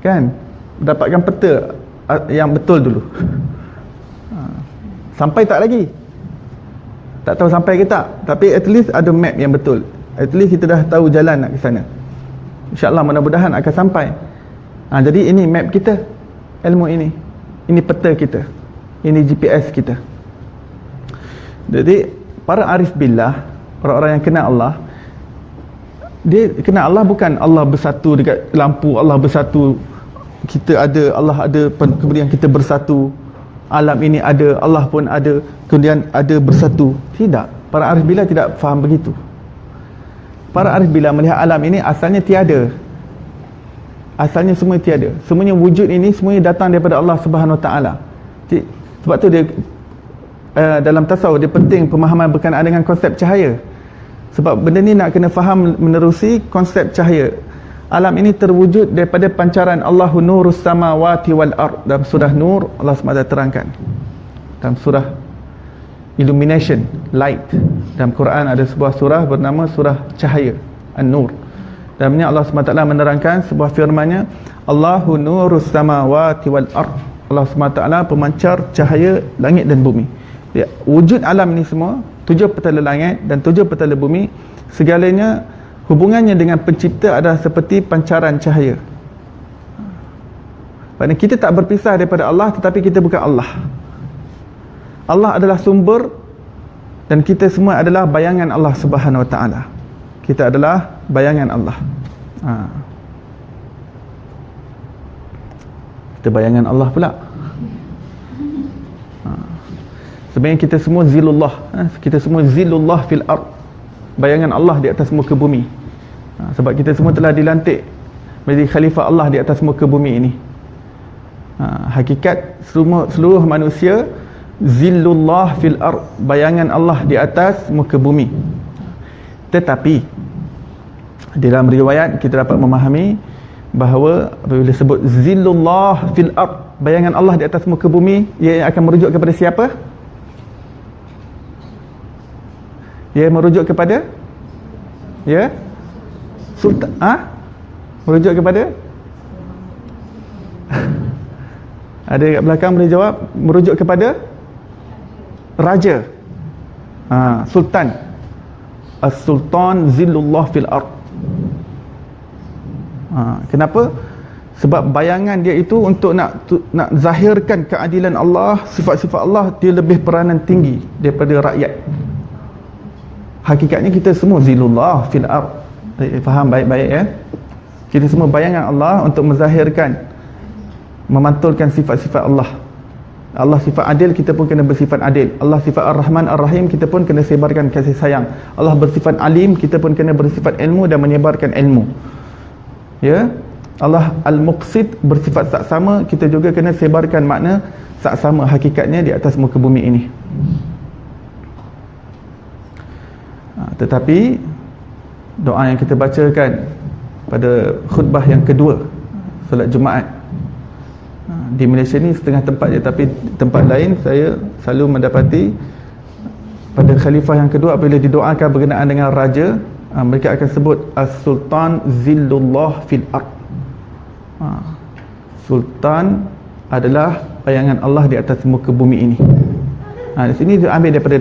kan? Dapatkan peta yang betul dulu. Sampai tak lagi, tak tahu sampai ke tak, tapi at least ada map yang betul. At least kita dah tahu jalan nak ke sana. InsyaAllah mudah-mudahan akan sampai. Jadi ini map kita, ilmu ini. Ini peta kita, ini GPS kita. Jadi para arif billah, orang-orang yang kenal Allah, dia kenal Allah bukan Allah bersatu dekat lampu, Allah bersatu, kita ada, Allah ada, kemudian kita bersatu, alam ini ada, Allah pun ada, kemudian ada bersatu. Tidak. Para arif billah tidak faham begitu. Para arif billah melihat alam ini asalnya tiada. Asalnya semua tiada. Semuanya wujud ini semuanya datang daripada Allah Subhanahu Wa Taala. Sebab tu dia dalam tasawuf dia penting pemahaman berkenaan dengan konsep cahaya. Sebab benda ni nak kena faham menerusi konsep cahaya. Alam ini terwujud daripada pancaran Allahu nurus samawati wal ard. Dalam surah Nur Allah SWT terangkan. Dalam surah Illumination, light. Dalam Quran ada sebuah surah bernama surah Cahaya, An-Nur. Dalamnya Allah SWT menerangkan sebuah firman-Nya, Allahu nurus samawati wal ard. Allah SWT pemancar cahaya langit dan bumi. Ya, wujud alam ni semua, 7 petala langit dan 7 petala bumi, segalanya hubungannya dengan pencipta adalah seperti pancaran cahaya. Maksudnya kita tak berpisah daripada Allah, tetapi kita bukan Allah. Allah adalah sumber dan kita semua adalah bayangan Allah Subhanahu Wa Taala. Kita adalah bayangan Allah. Kita bayangan Allah pula. Sebenarnya kita semua zilullah. Kita semua zilullah fil ard. Bayangan Allah di atas muka bumi. Sebab kita semua telah dilantik menjadi khalifah Allah di atas muka bumi ini. Hakikat seluruh manusia zillullah fil ard, bayangan Allah di atas muka bumi. Tetapi dalam riwayat kita dapat memahami bahawa apabila sebut zillullah fil ard, bayangan Allah di atas muka bumi, ia akan merujuk kepada siapa? Ia merujuk kepada Sultan. Merujuk kepada ada kat belakang boleh jawab. Merujuk kepada raja. Sultan. As-Sultan zillullah fil ard. Kenapa? Sebab bayangan dia itu untuk nak zahirkan keadilan Allah, sifat-sifat Allah, dia lebih peranan tinggi daripada rakyat. Hakikatnya kita semua zillullah fil ard. Faham baik-baik ya? Kita semua bayangan Allah untuk menzahirkan, memantulkan sifat-sifat Allah. Allah sifat adil, kita pun kena bersifat adil. Allah sifat Ar-Rahman Ar-Rahim, kita pun kena sebarkan kasih sayang. Allah bersifat alim, kita pun kena bersifat ilmu dan menyebarkan ilmu. Ya? Allah Al-Muqsid, bersifat saksama, kita juga kena sebarkan makna saksama hakikatnya di atas muka bumi ini. Tetapi doa yang kita bacakan pada khutbah yang kedua solat Jumaat, di Malaysia ni setengah tempat je, tapi tempat lain saya selalu mendapati pada khalifah yang kedua apabila didoakan berkenaan dengan raja, mereka akan sebut As-Sultan Zillullah fil ard. Sultan adalah bayangan Allah di atas muka bumi ini. Di sini dia ambil daripada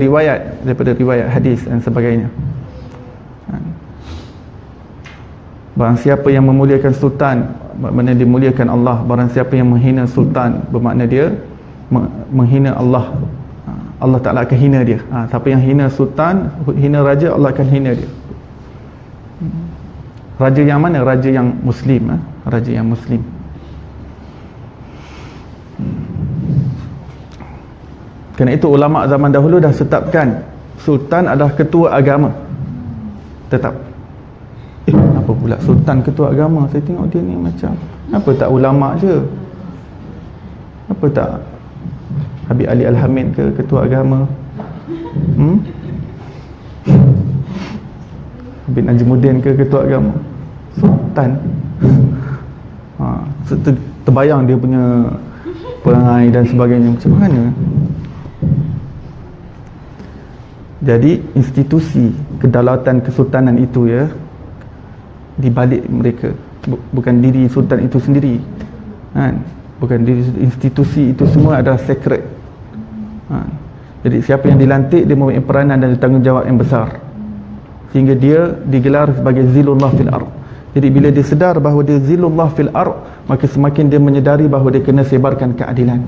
riwayat hadis dan sebagainya. Barang siapa yang memuliakan sultan, bermakna dia muliakan Allah. Barang siapa yang menghina sultan, bermakna dia menghina Allah. Allah Ta'ala akan hina dia. Siapa yang hina sultan, hina raja, Allah akan hina dia. Raja yang mana? Raja yang Muslim. Raja yang Muslim. Kerana itu ulama zaman dahulu dah tetapkan sultan adalah ketua agama. Tetap. Apa pula sultan ketua agama? Saya tengok dia ni macam, apa tak ulama je? Apa tak Habib Ali Al-Hamid ke ketua agama? Habib Najmuddin ke ketua agama? Sultan. Terbayang dia punya perangai dan sebagainya macam mana? Jadi institusi kedaulatan kesultanan itu ya, di balik mereka, bukan diri sultan itu sendiri, bukan diri institusi itu, semua adalah sacred. Jadi siapa yang dilantik, dia mempunyai peranan dan tanggungjawab yang besar, sehingga dia digelar sebagai zilullah fil ard. Jadi bila dia sedar bahawa dia zilullah fil ard, maka semakin dia menyedari bahawa dia kena sebarkan keadilan,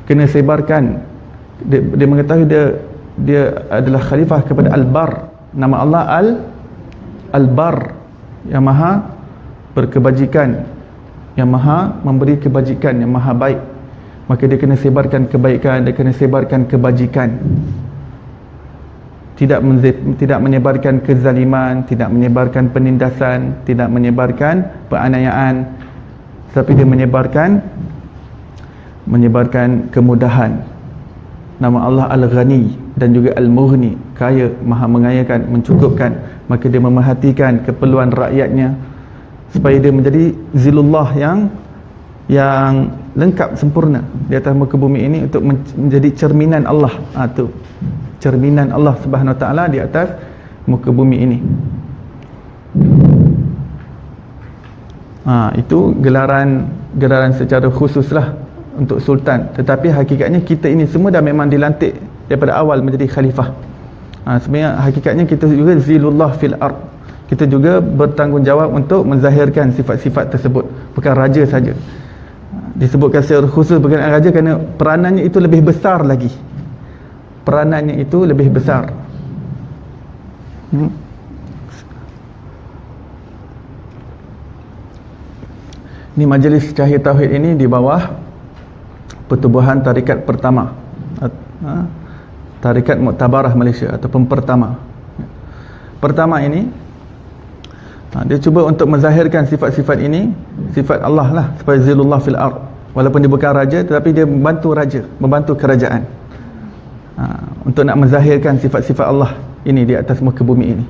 kena sebarkan. Dia mengetahui dia adalah khalifah kepada Al-Bar. Nama Allah Al-Bar, yang maha berkebajikan, yang maha memberi kebajikan, yang maha baik. Maka dia kena sebarkan kebaikan, dia kena sebarkan kebajikan. Tidak menyebarkan kezaliman, tidak menyebarkan penindasan, tidak menyebarkan penganiayaan, tapi dia menyebarkan menyebarkan kemudahan. Nama Allah Al-Ghani dan juga Al-Mughni, kaya, maha mengayakan, mencukupkan. Maka dia memerhatikan keperluan rakyatnya supaya dia menjadi zilullah yang lengkap, sempurna di atas muka bumi ini, untuk menjadi cerminan Allah. Tu cerminan Allah Subhanahu Wa Taala di atas muka bumi ini. Itu gelaran secara khususlah untuk sultan. Tetapi hakikatnya kita ini semua dah memang dilantik daripada awal menjadi khalifah. Sebenarnya hakikatnya kita juga zilullah fil ard. Kita juga bertanggungjawab untuk menzahirkan sifat-sifat tersebut, bukan raja saja. Disebutkan secara khusus berkenaan raja kerana peranannya itu lebih besar lagi. Peranannya itu lebih besar. Ini majlis Cahaya Tauhid ini di bawah pertubuhan tarikat pertama, Tarikat Muktabarah Malaysia ataupun pertama. Pertama ini dia cuba untuk menzahirkan sifat-sifat ini, sifat Allah lah, supaya zilullah fil ard. Walaupun dia bukan raja, tetapi dia membantu raja, membantu kerajaan, untuk nak menzahirkan sifat-sifat Allah ini di atas muka bumi ini.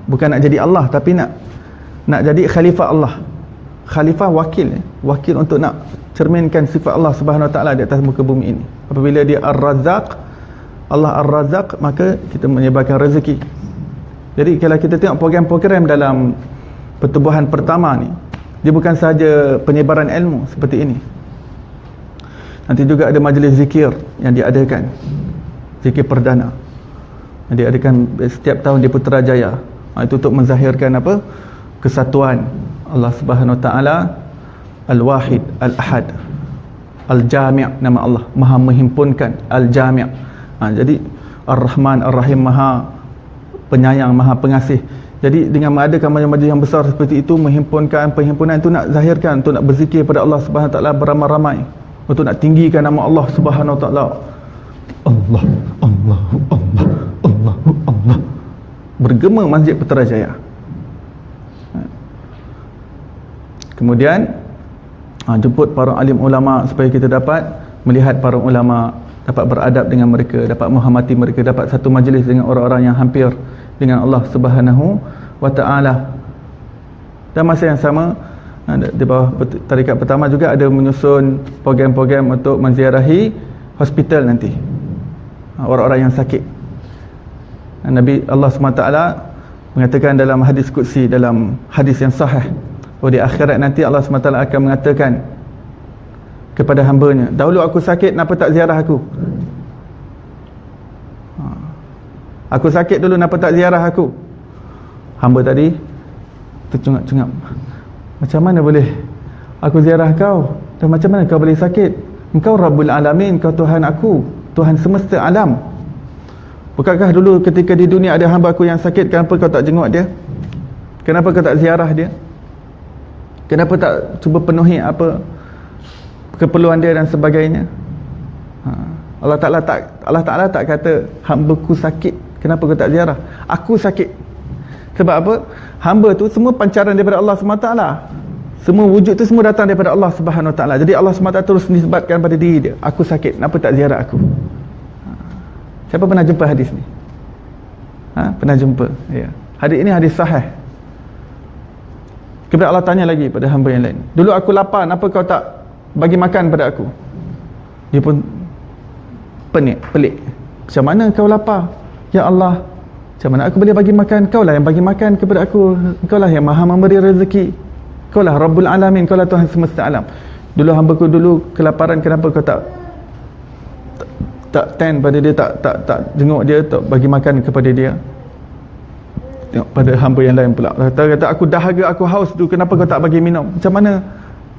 Bukan nak jadi Allah, tapi nak jadi khalifah Allah. Khalifah wakil untuk nak cerminkan sifat Allah Subhanahu Wa Taala di atas muka bumi ini. Apabila dia Ar-Razzaq, Allah Ar-Razzaq, maka kita menyebarkan rezeki. Jadi kalau kita tengok program-program dalam pertubuhan pertama ni, dia bukan sahaja penyebaran ilmu seperti ini. Nanti juga ada majlis zikir yang diadakan, zikir perdana yang diadakan setiap tahun di Putrajaya. Itu untuk menzahirkan apa? Kesatuan Allah Subhanahu Wa Taala, Al-Wahid, Al-Ahad, Al-Jami', nama Allah maha menghimpunkan, Al-Jami'. Jadi Ar-Rahman Ar-Rahim, maha penyayang, maha pengasih. Jadi dengan mengadakan majlis yang besar seperti itu, menghimpunkan perhimpunan itu, nak zahirkan, untuk nak berzikir pada Allah Subhanahu Wa Taala beramai-ramai, untuk nak tinggikan nama Allah Subhanahu Wa Taala. Allah, Allah, Allah, Allah, Allah. Bergema Masjid Putrajaya. Kemudian jemput para alim ulama supaya kita dapat melihat para ulama, dapat beradab dengan mereka, dapat menghormati mereka, dapat satu majlis dengan orang-orang yang hampir dengan Allah Subhanahu Wa Taala. Dan masa yang sama, di bawah tarikat pertama juga ada menyusun program-program untuk menziarahi hospital nanti, orang-orang yang sakit. Nabi Allah SWT mengatakan dalam hadis qudsi, dalam hadis yang sahih, bahawa di akhirat nanti Allah SWT akan mengatakan kepada hambanya, dahulu aku sakit, kenapa tak ziarah aku? Aku sakit dulu, kenapa tak ziarah aku? Hamba tadi tercungap-cungap, macam mana boleh aku ziarah kau? Dan macam mana kau boleh sakit? Engkau Rabbul Alamin, kau Tuhan aku, Tuhan semesta alam. Bukankah dulu ketika di dunia ada hamba aku yang sakit, kenapa kau tak jenguk dia? Kenapa kau tak ziarah dia? Kenapa tak cuba penuhi apa keperluan dia dan sebagainya? Allah Ta'ala tak kata hamba-Ku sakit, kenapa kau tak ziarah? Aku sakit. Sebab apa? Hamba tu semua pancaran daripada Allah SWT. Semua wujud tu semua datang daripada Allah Subhanahu Wa Taala. Jadi Allah SWT terus nisbatkan pada diri dia, aku sakit, kenapa tak ziarah aku? Siapa pernah jumpa hadis ni? Pernah jumpa? Ya. Hadis ini hadis sahih. Kemudian Allah tanya lagi pada hamba yang lain, dulu aku lapar, kenapa kau tak bagi makan pada aku? Dia pun pelik. Macam mana kau lapar? Ya Allah, macam mana aku boleh bagi makan? Kau lah yang bagi makan kepada aku. Kau lah yang maha memberi rezeki. Kau lah Rabbul Alamin, kau lah Tuhan semesta alam. Dulu hamba-Ku dulu kelaparan, kenapa kau tak tend pada dia, tak jenguk dia, tak bagi makan kepada dia? Tengok pada hamba yang lain pula, kata aku dahaga, aku haus dulu, kenapa kau tak bagi minum? Macam mana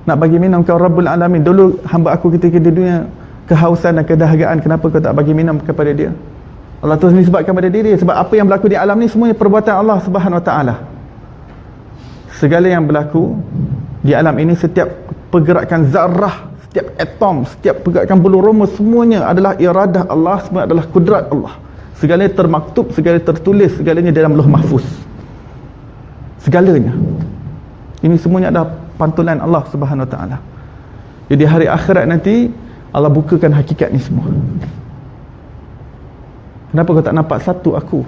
nak bagi minum? Kau Rabbul Alamin. Dulu hamba aku ketika di dunia kehausan dan kedahagaan, kenapa kau tak bagi minum kepada dia? Allah terus nisbatkan pada diri, sebab apa yang berlaku di alam ni semuanya perbuatan Allah Subhanahu Wa Taala. Segala yang berlaku di alam ini, setiap pergerakan zarah, setiap atom, setiap pergerakan bulu roma, semuanya adalah iradah Allah, semua adalah kudrat Allah. Segalanya termaktub, segalanya tertulis, segalanya dalam Lauh Mahfuz. Segalanya. Ini semuanya adalah pantulan Allah Subhanahu Wa Taala. Jadi hari akhirat nanti Allah bukakan hakikat ni semua. Kenapa kau tak nampak satu aku?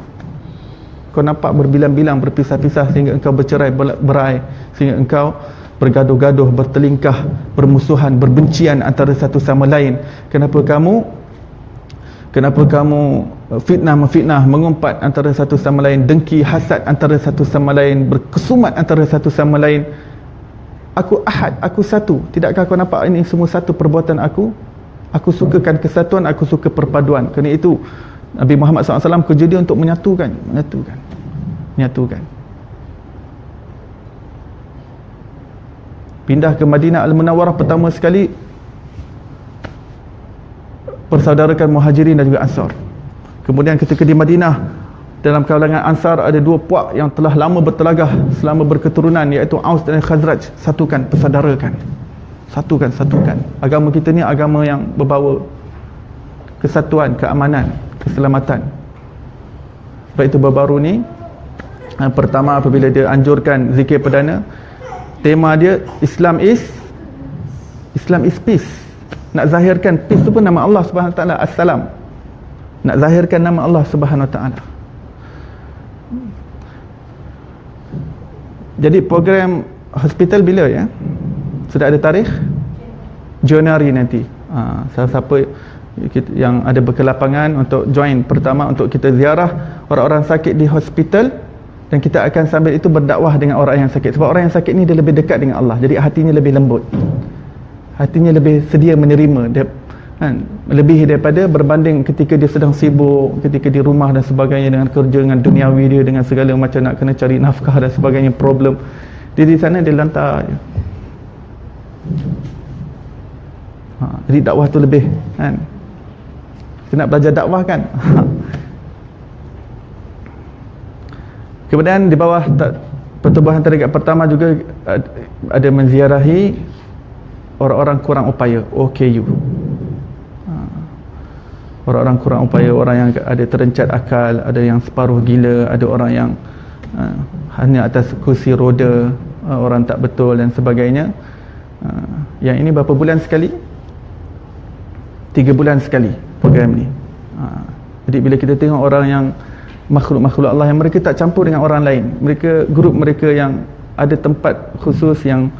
Kau nampak berbilang-bilang, berpisah-pisah, sehingga engkau bercerai berai, sehingga engkau bergaduh-gaduh, bertelingkah, bermusuhan, berbencian antara satu sama lain. Kenapa kamu fitnah, mengumpat antara satu sama lain, dengki, hasad antara satu sama lain, berkesumat antara satu sama lain? Aku ahad, aku satu. Tidakkah kau nampak ini semua satu perbuatan aku? Aku sukakan kesatuan, aku suka perpaduan. Kerana itu Nabi Muhammad SAW kerja dia untuk menyatukan. Pindah ke Madinah Al-Munawwarah pertama sekali, persaudarakan Muhajirin dan juga Ansar. Kemudian ketika di Madinah, dalam kalangan Ansar ada dua puak yang telah lama bertelagah selama berketurunan, iaitu Aus dan Khazraj. Satukan, persaudarakan. Satukan. Agama kita ni agama yang berbawa kesatuan, keamanan, keselamatan. Sebab itu baru-baru ni, pertama apabila dia anjurkan zikir perdana, tema dia Islam is peace. Nak zahirkan peace tu pun nama Allah Subhanahu Wa Taala, As-Salam. Nak zahirkan nama Allah Subhanahu Wa Taala. Jadi program hospital bila ya? Sudah ada tarikh? Januari nanti. Siapa yang ada berkelapangan untuk join, pertama untuk kita ziarah orang-orang sakit di hospital, dan kita akan sambil itu berdakwah dengan orang yang sakit. Sebab orang yang sakit ni dia lebih dekat dengan Allah, jadi hatinya lebih lembut, hatinya lebih sedia menerima dia, lebih daripada berbanding ketika dia sedang sibuk, ketika di rumah dan sebagainya, dengan kerja, dengan duniawi dia, dengan segala macam nak kena cari nafkah dan sebagainya, problem dia di sana, dia lantar je. Jadi dakwah tu lebih kita nak belajar dakwah kan. Kemudian di bawah pertubuhan tarekat pertama juga ada menziarahi orang-orang kurang upaya, OKU. Orang-orang kurang upaya, orang yang ada terencat akal, ada yang separuh gila, ada orang yang hanya atas kursi roda, orang tak betul dan sebagainya. Yang ini berapa bulan sekali? 3 bulan sekali program ni. Jadi bila kita tengok orang yang makhluk-makhluk Allah yang mereka tak campur dengan orang lain, mereka, grup mereka yang ada tempat khusus, yang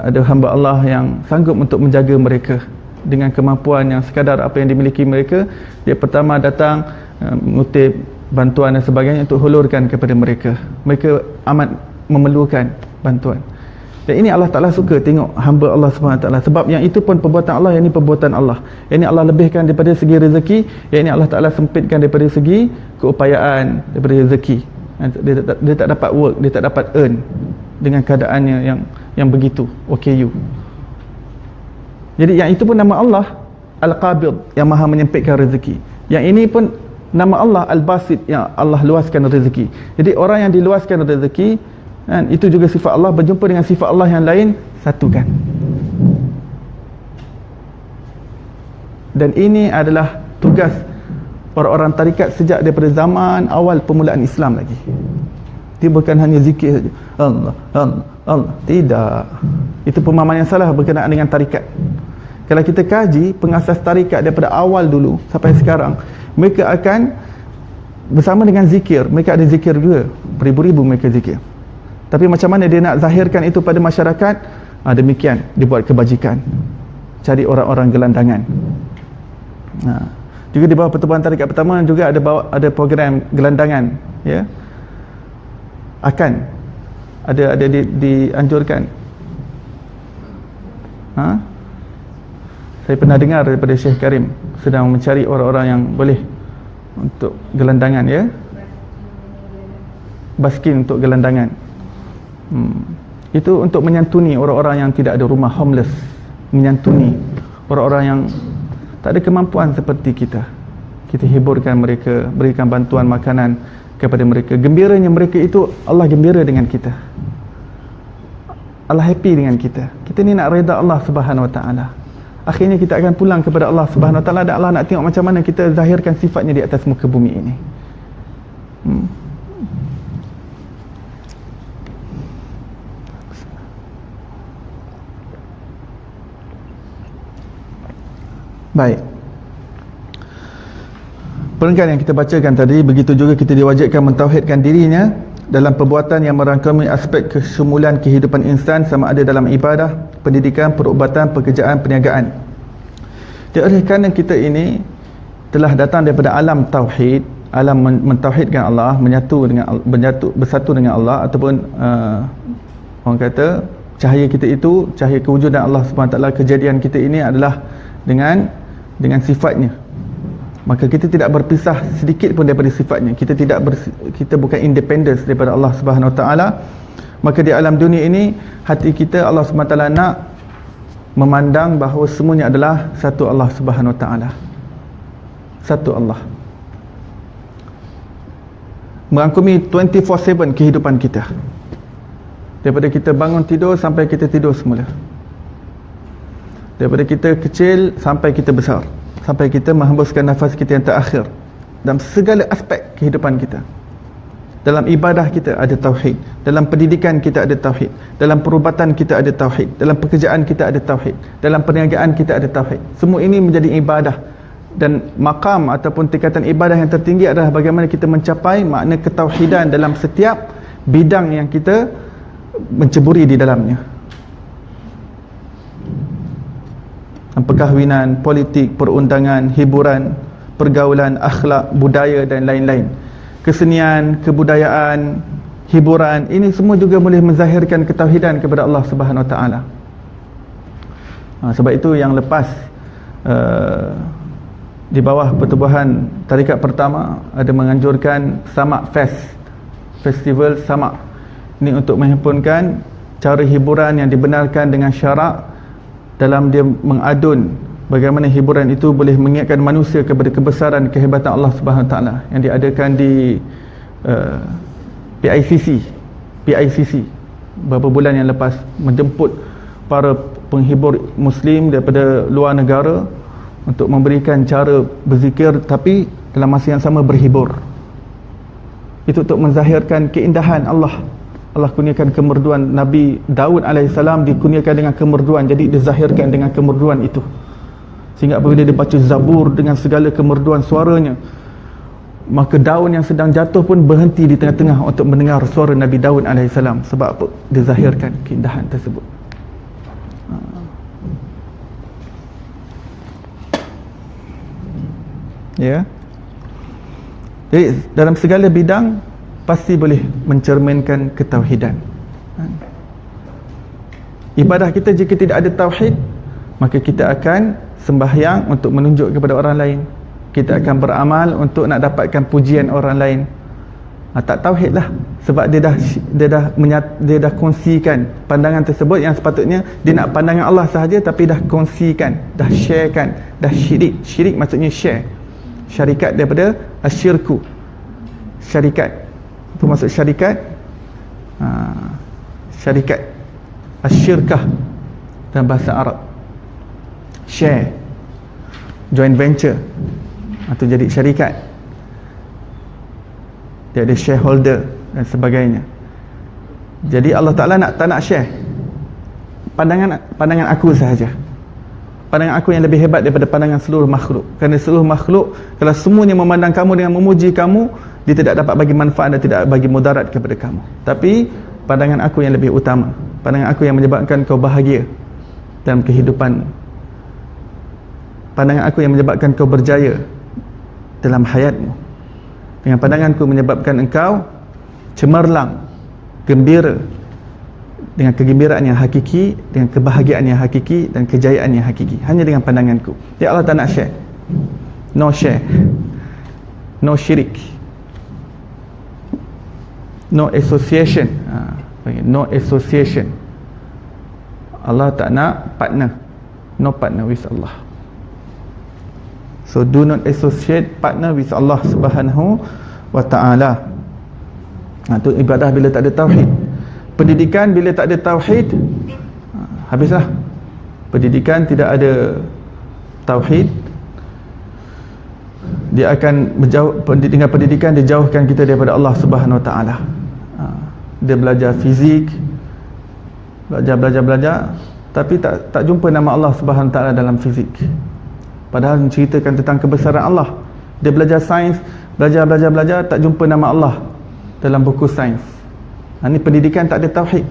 ada hamba Allah yang sanggup untuk menjaga mereka dengan kemampuan yang sekadar apa yang dimiliki mereka, dia pertama datang mengutip bantuan dan sebagainya untuk hulurkan kepada mereka. Mereka amat memerlukan bantuan. Dan ini Allah Ta'ala suka tengok hamba Allah SWT. Sebab yang itu pun perbuatan Allah, yang ini perbuatan Allah. Yang ini Allah lebihkan daripada segi rezeki, yang ini Allah Ta'ala sempitkan daripada segi keupayaan, daripada rezeki. Dia tak dapat work, dia tak dapat earn dengan keadaannya yang begitu, OKU. Jadi yang itu pun nama Allah Al-Qabid, yang maha menyempitkan rezeki. Yang ini pun nama Allah Al-Basit, yang Allah luaskan rezeki. Jadi orang yang diluaskan rezeki, itu juga sifat Allah, berjumpa dengan sifat Allah yang lain, satukan. Dan ini adalah tugas orang-orang tarikat sejak daripada zaman awal permulaan Islam lagi. Dia bukan hanya zikir saja, Allah, Allah, Allah. Tidak. Itu pemahaman yang salah berkenaan dengan tarikat. Kalau kita kaji pengasas tarikat daripada awal dulu sampai sekarang, mereka akan bersama dengan zikir. Mereka ada zikir juga, beribu-ribu mereka zikir. Tapi macam mana dia nak zahirkan itu pada masyarakat? Demikian, dia buat kebajikan, cari orang-orang gelandangan. Juga di bawah pertubuhan tarikat pertama juga ada program gelandangan, ya. Akan ada dianjurkan. Saya pernah dengar daripada Syekh Karim sedang mencari orang-orang yang boleh untuk gelandangan, ya. Baskin untuk gelandangan. Itu untuk menyantuni orang-orang yang tidak ada rumah, homeless, menyantuni orang-orang yang tak ada kemampuan seperti kita. Kita hiburkan mereka, berikan bantuan makanan kepada mereka. Gembiranya mereka itu, Allah gembira dengan kita, Allah happy dengan kita. Kita ni nak reda Allah Subhanahu Wa Taala. Akhirnya kita akan pulang kepada Allah Subhanahu Wa Taala, dan Allah nak tengok macam mana kita zahirkan sifatnya di atas muka bumi ini. Baik. Perenggan yang kita bacakan tadi, begitu juga kita diwajibkan mentauhidkan dirinya dalam perbuatan yang merangkumi aspek kesyumulan kehidupan insan, sama ada dalam ibadah, pendidikan, perubatan, pekerjaan, perniagaan. Oleh kerana kita ini telah datang daripada alam tauhid, alam mentauhidkan Allah, bersatu dengan Allah, ataupun orang kata cahaya kita itu, cahaya kewujudan Allah SWT, kejadian kita ini adalah dengan sifatnya. Maka kita tidak berpisah sedikit pun daripada sifatnya. Kita bukan independen daripada Allah Subhanahu Wa Taala. Maka di alam dunia ini, hati kita Allah Subhanahu Wa Taala nak memandang bahawa semuanya adalah satu Allah Subhanahu Wa Taala. Satu Allah. Merangkumi 24/7 kehidupan kita. Daripada kita bangun tidur sampai kita tidur semula. Daripada kita kecil sampai kita besar, sampai kita menghembuskan nafas kita yang terakhir. Dalam segala aspek kehidupan kita. Dalam ibadah kita ada tauhid, dalam pendidikan kita ada tauhid, dalam perubatan kita ada tauhid, dalam pekerjaan kita ada tauhid, dalam perniagaan kita ada tauhid. Semua ini menjadi ibadah. Dan maqam ataupun tingkatan ibadah yang tertinggi adalah bagaimana kita mencapai makna ketauhidan dalam setiap bidang yang kita menceburi di dalamnya. Perkahwinan, politik, perundangan, hiburan, pergaulan, akhlak, budaya dan lain-lain. Kesenian, kebudayaan, hiburan, ini semua juga boleh menzahirkan ketauhidan kepada Allah Subhanahu Wa Taala. Sebab itu yang lepas di bawah pertubuhan tarikat pertama ada menganjurkan Samak Fest, festival Samak. Ini untuk menghimpunkan cara hiburan yang dibenarkan dengan syarak, dalam dia mengadun bagaimana hiburan itu boleh mengingatkan manusia kepada kebesaran kehebatan Allah Subhanahu Wa Taala yang diadakan di PICC beberapa bulan yang lepas, menjemput para penghibur Muslim daripada luar negara untuk memberikan cara berzikir tapi dalam masa yang sama berhibur. Itu untuk menzahirkan keindahan Allah. Allah kurniakan kemerduan. Nabi Daud AS dikurniakan dengan kemerduan, jadi dizahirkan dengan kemerduan itu, sehingga apabila dia baca Zabur dengan segala kemerduan suaranya, maka daun yang sedang jatuh pun berhenti di tengah-tengah untuk mendengar suara Nabi Daud AS. Sebab apa? Dizahirkan keindahan tersebut. Ya. Jadi dalam segala bidang pasti boleh mencerminkan ketauhidan. Ibadah kita jika tidak ada tauhid, maka kita akan sembahyang untuk menunjuk kepada orang lain. Kita akan beramal untuk nak dapatkan pujian orang lain. Tak tauhid lah. Sebab dia dah kongsikan pandangan tersebut yang sepatutnya dia nak pandangan Allah sahaja, tapi dah kongsikan, dah sharekan, dah syirik. Syirik maksudnya share. Syarikat daripada asyirku. Syarikat. Apa maksud syarikat? Syarikat asyirkah dalam bahasa Arab. Share, joint venture, atau jadi syarikat. Dia ada shareholder dan sebagainya. Jadi Allah Ta'ala tak nak share. Pandangan aku sahaja. Pandangan aku yang lebih hebat daripada pandangan seluruh makhluk. Kerana seluruh makhluk, kalau semuanya memandang kamu dengan memuji kamu, dia tidak dapat bagi manfaat dan tidak bagi mudarat kepada kamu. Tapi pandangan aku yang lebih utama, pandangan aku yang menyebabkan kau bahagia dalam kehidupan, pandangan aku yang menyebabkan kau berjaya dalam hayatmu. Dengan pandanganku menyebabkan engkau cemerlang, gembira, dengan kegembiraan yang hakiki, dengan kebahagiaan yang hakiki dan kejayaan yang hakiki, hanya dengan pandanganku. Ya Allah tak nak share. No share, no syirik, no association. No association. Allah tak nak partner. No partner with Allah. So do not associate partner with Allah Subhanahu Wa Ta'ala. Itu ibadah bila tak ada tauhid. Pendidikan bila tak ada tauhid, habislah. Pendidikan tidak ada tauhid, dia akan dengan pendidikan dia jauhkan kita daripada Allah Subhanahu Wa Ta'ala. Dia belajar fizik, belajar, tapi tak jumpa nama Allah Subhanahu Wa Ta'ala dalam fizik. padahal menceritakan tentang kebesaran Allah. Dia belajar sains, belajar, tak jumpa nama Allah dalam buku sains. Ini pendidikan tak ada tauhid.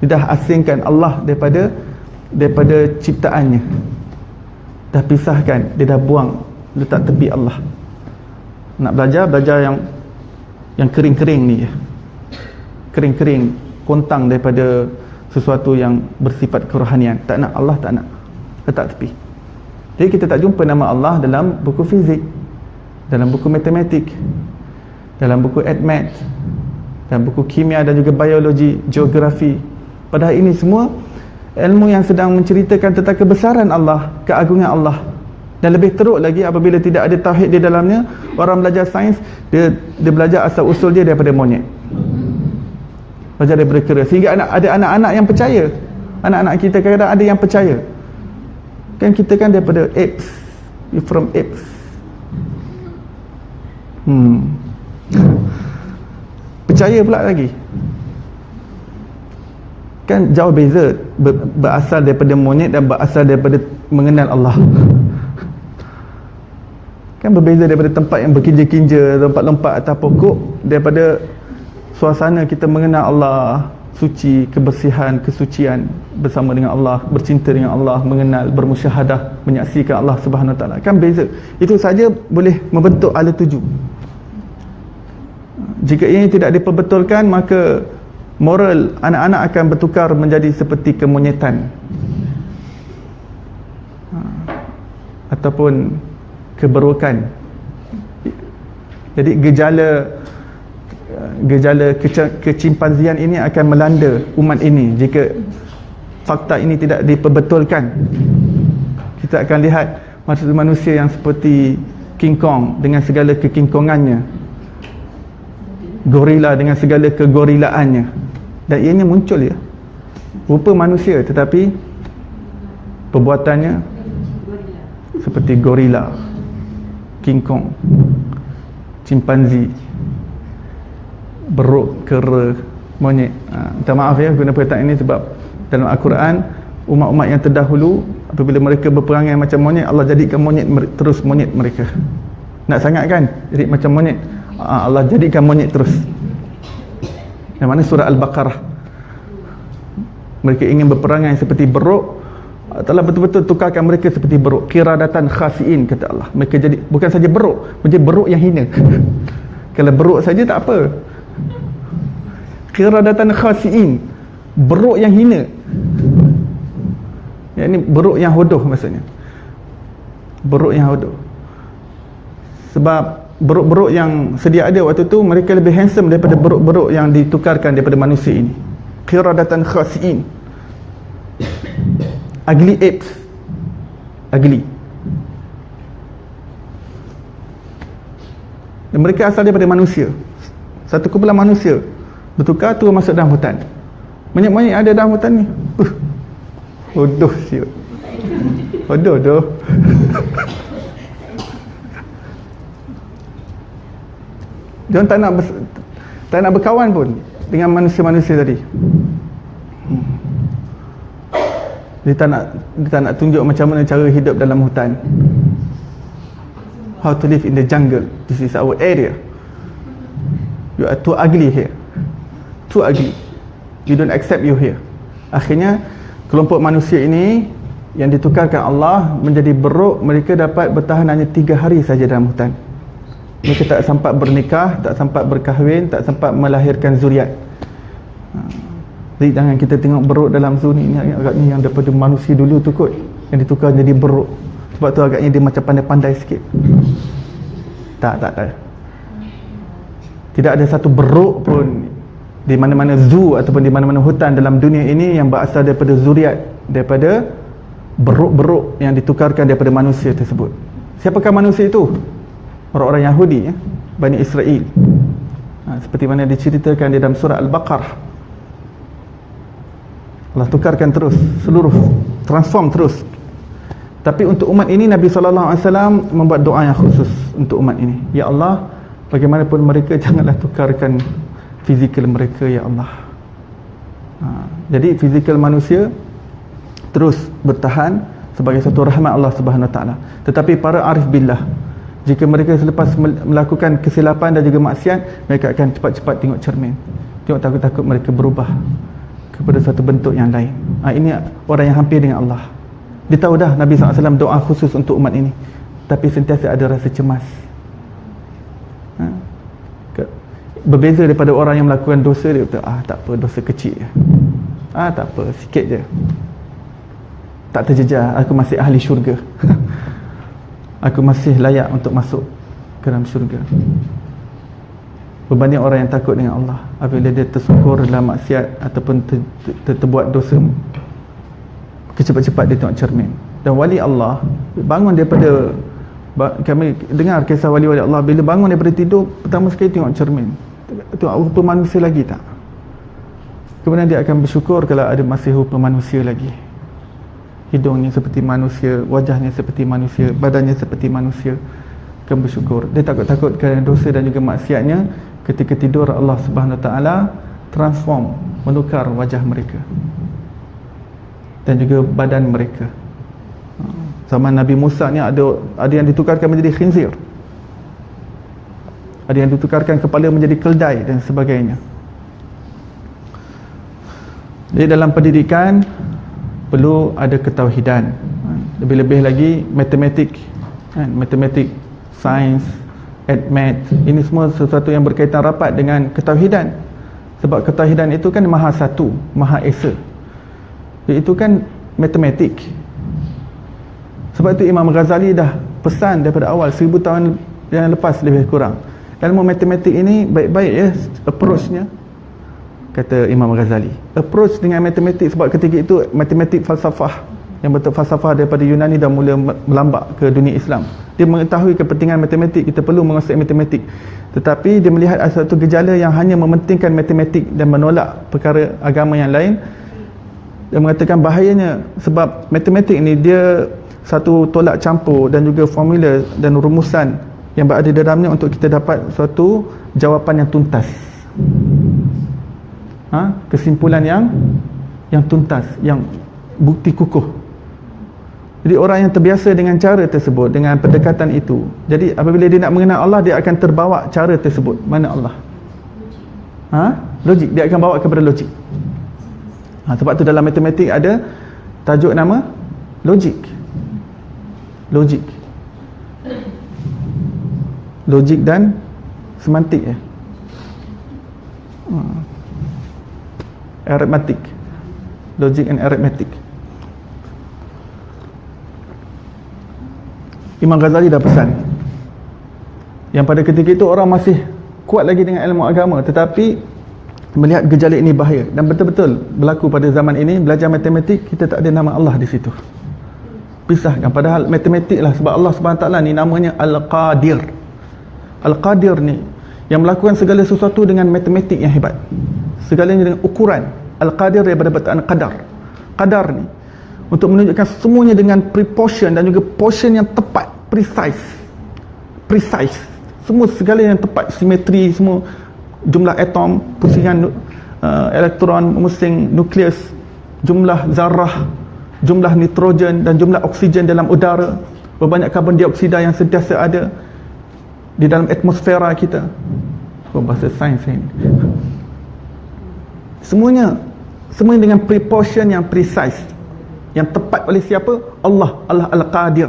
Dia dah asingkan Allah daripada ciptaannya, dah pisahkan, dia dah buang, letak tepi Allah. Nak belajar yang kering-kering ni, kering-kering, kontang daripada sesuatu yang bersifat kerohanian. Tak nak Allah, tak nak, letak tepi. Jadi kita tak jumpa nama Allah dalam buku fizik, dalam buku matematik, dalam buku admat, dalam buku kimia dan juga biologi, geografi. Padahal ini semua ilmu yang sedang menceritakan tentang kebesaran Allah, keagungan Allah. Dan lebih teruk lagi apabila tidak ada tauhid di dalamnya, orang belajar sains, dia belajar asal usul dia daripada monyet, belajar daripada kera. Sehingga ada anak-anak yang percaya. Anak-anak kita kadang-kadang ada yang percaya. Kan kita kan daripada apes, you from apes. Percaya pula lagi. Kan jauh beza berasal daripada monyet dan berasal daripada mengenal Allah. Kan berbeza daripada tempat yang berkinja-kinja, lompat-lompat atas pokok, daripada suasana kita mengenal Allah, suci, kebersihan, kesucian bersama dengan Allah, bercinta dengan Allah, mengenal, bermusyahadah, menyaksikan Allah Subhanahu Wa Taala. Kan beza. Itu saja boleh membentuk ala tuju. Jika ini tidak diperbetulkan, maka moral anak-anak akan bertukar menjadi seperti kemonyetan ataupun keberokan. Jadi gejala kecimpanzian ini akan melanda umat ini jika fakta ini tidak diperbetulkan. Kita akan lihat manusia yang seperti King Kong dengan segala kekingkongannya, gorila dengan segala kegorilaannya, dan ianya muncul ya, rupa manusia tetapi perbuatannya seperti gorila, King Kong, chimpanzi, beruk, kera, monyet. Minta maaf ya guna perkataan ini sebab dalam Al-Quran umat-umat yang terdahulu apabila mereka berperangai macam monyet, Allah jadikan monyet terus monyet mereka. Nak sangat kan jadi macam monyet, Allah jadikan monyet terus. Yang mana surah Al-Baqarah, mereka ingin berperangai seperti beruk, telah betul-betul tukarkan mereka seperti beruk. Qiradatan khasiin, kata Allah. Mereka jadi bukan saja beruk, menjadi beruk yang hina. Kalau beruk saja tak apa, qiradatan khasiin, beruk yang hina. Yang ini beruk yang hodoh maksudnya. Beruk yang hodoh. Sebab beruk-beruk yang sedia ada waktu tu, mereka lebih handsome daripada beruk-beruk yang ditukarkan daripada manusia ini. Qiradatan khasiin, ugly apes, ugly. Dan mereka asal daripada manusia. Satu kumpulan manusia bertukar tu masuk dalam hutan. Monyet-monyet ada dalam hutan ni. Hodoh siut. Hodoh doh. Dia tak nak berkawan pun dengan manusia-manusia tadi. Dia tak nak tunjuk macam mana cara hidup dalam hutan. How to live in the jungle. This is our area. You are too ugly here. Too ugly. We don't accept you here. Akhirnya kelompok manusia ini yang ditukarkan Allah menjadi beruk, mereka dapat bertahan hanya 3 hari saja dalam hutan. Mereka tak sempat bernikah, tak sempat berkahwin, tak sempat melahirkan zuriat. Jadi jangan kita tengok beruk dalam zoo ni agaknya yang daripada manusia dulu tu kot, yang ditukar jadi beruk. Sebab tu agaknya dia macam pandai-pandai sikit. Tak. Tidak ada satu beruk pun di mana-mana zoo ataupun di mana-mana hutan dalam dunia ini yang berasal daripada zuriat, daripada beruk-beruk yang ditukarkan daripada manusia tersebut. Siapakah manusia itu? Orang-orang Yahudi ya, Bani Israel. Seperti mana diceritakan di dalam surah Al-Baqarah. Allah tukarkan terus, seluruh, transform terus. Tapi untuk umat ini Nabi SAW membuat doa yang khusus untuk umat ini. Ya Allah, bagaimanapun mereka, janganlah tukarkan fizikal mereka ya Allah. Jadi fizikal manusia terus bertahan sebagai satu rahmat Allah Subhanahu Wa Taala. Tetapi para arif billah, jika mereka selepas melakukan kesilapan dan juga maksiat, mereka akan cepat-cepat tengok cermin, tengok takut-takut mereka berubah kepada satu bentuk yang lain. Ini orang yang hampir dengan Allah. Dia tahu dah Nabi SAW doa khusus untuk umat ini, tapi sentiasa ada rasa cemas. Berbeza daripada orang yang melakukan dosa, dia kata, tak apa, dosa kecil je, tak apa, sikit je, tak terjejar, aku masih ahli syurga. Aku masih layak untuk masuk ke dalam syurga. Berbanding orang yang takut dengan Allah, apabila dia tersungkur dalam maksiat ataupun terbuat dosa, cepat-cepat dia tengok cermin. Dan wali Allah bangun daripada, kami dengar kisah wali-wali Allah, bila bangun daripada tidur, pertama sekali tengok cermin, tengok rupa manusia lagi tak. Kemudian dia akan bersyukur kalau ada masih rupa manusia lagi. Hidungnya seperti manusia, wajahnya seperti manusia, badannya seperti manusia, akan bersyukur. Dia takut-takut kerana dosa dan juga maksiatnya. Ketika tidur, Allah Subhanahu Wa Taala transform, menukar wajah mereka dan juga badan mereka. Zaman Nabi Musa ni ada yang ditukarkan menjadi khinzir, ada yang ditukarkan kepala menjadi keldai dan sebagainya. Jadi dalam pendidikan perlu ada ketauhidan, lebih-lebih lagi matematik, matematik, sains, math, ini semua sesuatu yang berkaitan rapat dengan ketauhidan. Sebab ketauhidan itu kan Maha Satu, Maha Esa, itu kan matematik. Sebab itu Imam Ghazali dah pesan daripada awal, 1000 tahun yang lepas lebih kurang, ilmu matematik ini baik-baik ya approach-nya, kata Imam Ghazali. Approach dengan matematik, sebab ketika itu matematik falsafah, yang betul falsafah daripada Yunani dah mula melambak ke dunia Islam. Dia mengetahui kepentingan matematik, kita perlu menguasai matematik. Tetapi dia melihat ada satu gejala yang hanya mementingkan matematik dan menolak perkara agama yang lain. Dia mengatakan bahayanya, sebab matematik ni dia satu tolak campur dan juga formula dan rumusan yang berada di dalamnya untuk kita dapat suatu jawapan yang tuntas, kesimpulan yang tuntas, yang bukti kukuh. Jadi orang yang terbiasa dengan cara tersebut, dengan pendekatan itu, jadi apabila dia nak mengenal Allah, dia akan terbawa cara tersebut. Mana Allah? Logik, dia akan bawa kepada logik. Sebab tu dalam matematik ada tajuk nama logik. Logik dan semantik ya. Arithmetic, logic and arithmetic. Imam Ghazali dah pesan yang pada ketika itu orang masih kuat lagi dengan ilmu agama, tetapi melihat gejala ini bahaya. Dan betul-betul berlaku pada zaman ini. Belajar matematik, kita tak ada nama Allah di situ, pisahkan. Padahal matematik lah, sebab Allah Subhanahu Wa Taala ni namanya Al-Qadir. Al-Qadir ni yang melakukan segala sesuatu dengan matematik yang hebat, segalanya dengan ukuran. Al-Qadir daripada perkataan qadar. Qadar ni untuk menunjukkan semuanya dengan proportion dan juga portion yang tepat, precise, semua segala yang tepat, simetri semua, jumlah atom, pusingan elektron, musing nukleus, jumlah zarah, jumlah nitrogen dan jumlah oksigen dalam udara, berapa banyak karbon dioksida yang sentiasa ada di dalam atmosfera kita. Bahasa sains ini. Semuanya dengan proportion yang precise, yang tepat oleh siapa? Allah Al-Qadir.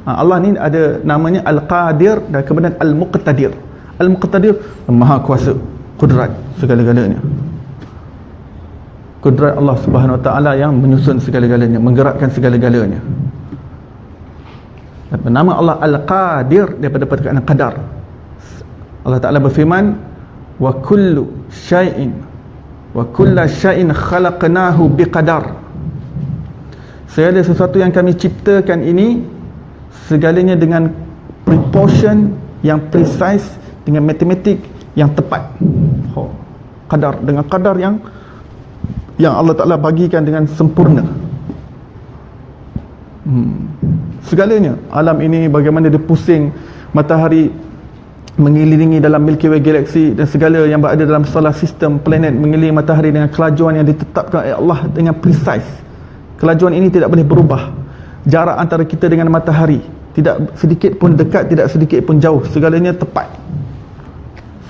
Allah ni ada namanya Al-Qadir dan kemudian Al-Muqtadir. Al-Muqtadir, Maha Kuasa, kudrat segala-galanya. Kudrat Allah Subhanahu Wa Taala yang menyusun segala-galanya, menggerakkan segala-galanya. Nama Allah Al-Qadir daripada perkataan qadar. Allah Ta'ala berfirman, wa kullu syai'in khalaqnahu biqadar. Segala sesuatu yang kami ciptakan ini, segalanya dengan proportion yang precise, dengan matematik yang tepat. Qadar, dengan qadar yang Allah Ta'ala bagikan dengan sempurna. Segalanya, alam ini bagaimana dia pusing, matahari mengelilingi dalam Milky Way galaksi dan segala yang berada dalam solar system, planet mengelilingi matahari dengan kelajuan yang ditetapkan oleh Allah dengan precise. Kelajuan ini tidak boleh berubah. jarak antara kita dengan matahari, tidak sedikit pun dekat, tidak sedikit pun jauh, segalanya tepat,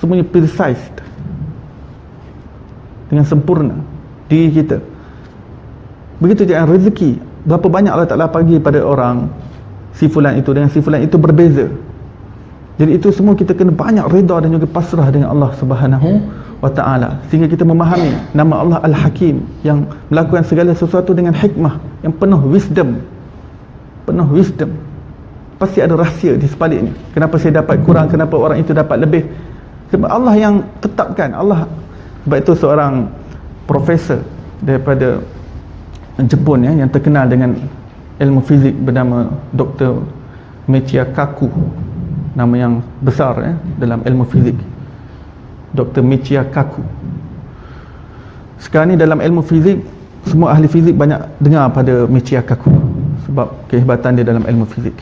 semuanya precise, dengan sempurna diri kita. Begitu juga rezeki, berapa banyak Allah Ta'ala bagi pada orang, si fulan itu dengan si fulan itu berbeza. Jadi itu semua kita kena banyak reda dan juga pasrah dengan Allah Subhanahu wa Ta'ala, sehingga kita memahami nama Allah Al-Hakim, yang melakukan segala sesuatu dengan hikmah, yang penuh wisdom. Pasti ada rahsia di sebaliknya. Kenapa saya dapat kurang, kenapa orang itu dapat lebih, sebab Allah yang tetapkan. Allah, sebab itu seorang profesor daripada Jepun yang terkenal dengan ilmu fizik bernama Dr. Michio Kaku, nama yang besar dalam ilmu fizik, Dr. Michio Kaku. Sekarang ni dalam ilmu fizik, semua ahli fizik banyak dengar pada Michio Kaku sebab kehebatan dia dalam ilmu fizik.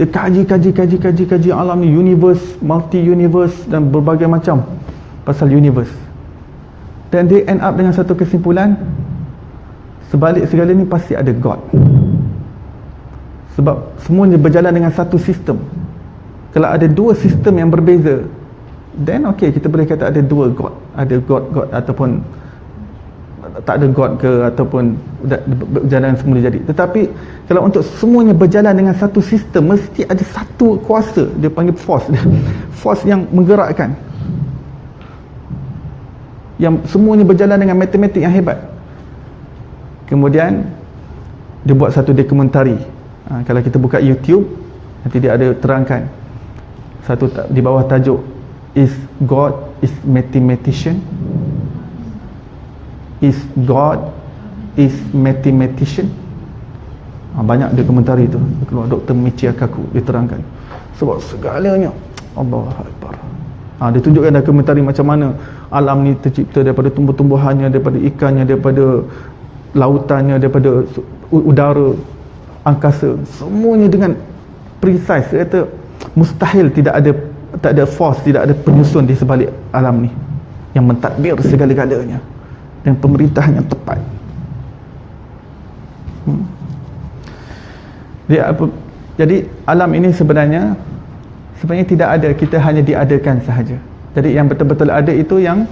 Dia kaji alam ni, universe, multi-universe dan berbagai macam pasal universe, dan dia end up dengan satu kesimpulan, sebalik segala ni pasti ada God, sebab semuanya berjalan dengan satu sistem. Kalau ada dua sistem yang berbeza, then okay, kita boleh kata ada dua God, ada God ataupun tak ada God ke, ataupun berjalan semula jadi. Tetapi kalau untuk semuanya berjalan dengan satu sistem, mesti ada satu kuasa, dia panggil force, force yang menggerakkan, yang semuanya berjalan dengan matematik yang hebat. Kemudian dia buat satu dokumentari. Kalau kita buka YouTube, nanti dia ada terangkan satu di bawah tajuk Is God is Mathematician? Is God is Mathematician? Banyak dokumentari itu keluar, Dr. Michio Kaku, dia terangkan sebab segalanya Allahu Akbar. Dia tunjukkan dokumentari macam mana alam ni tercipta, daripada tumbuh-tumbuhannya, daripada ikannya, daripada lautannya, daripada udara, angkasa, semuanya dengan precise. Dia kata mustahil tak ada force, tidak ada penyusun di sebalik alam ni yang mentadbir segala-galanya dengan pemerintahan yang tepat. Jadi alam ini sebenarnya tidak ada, kita hanya diadakan sahaja. Jadi yang betul-betul ada itu yang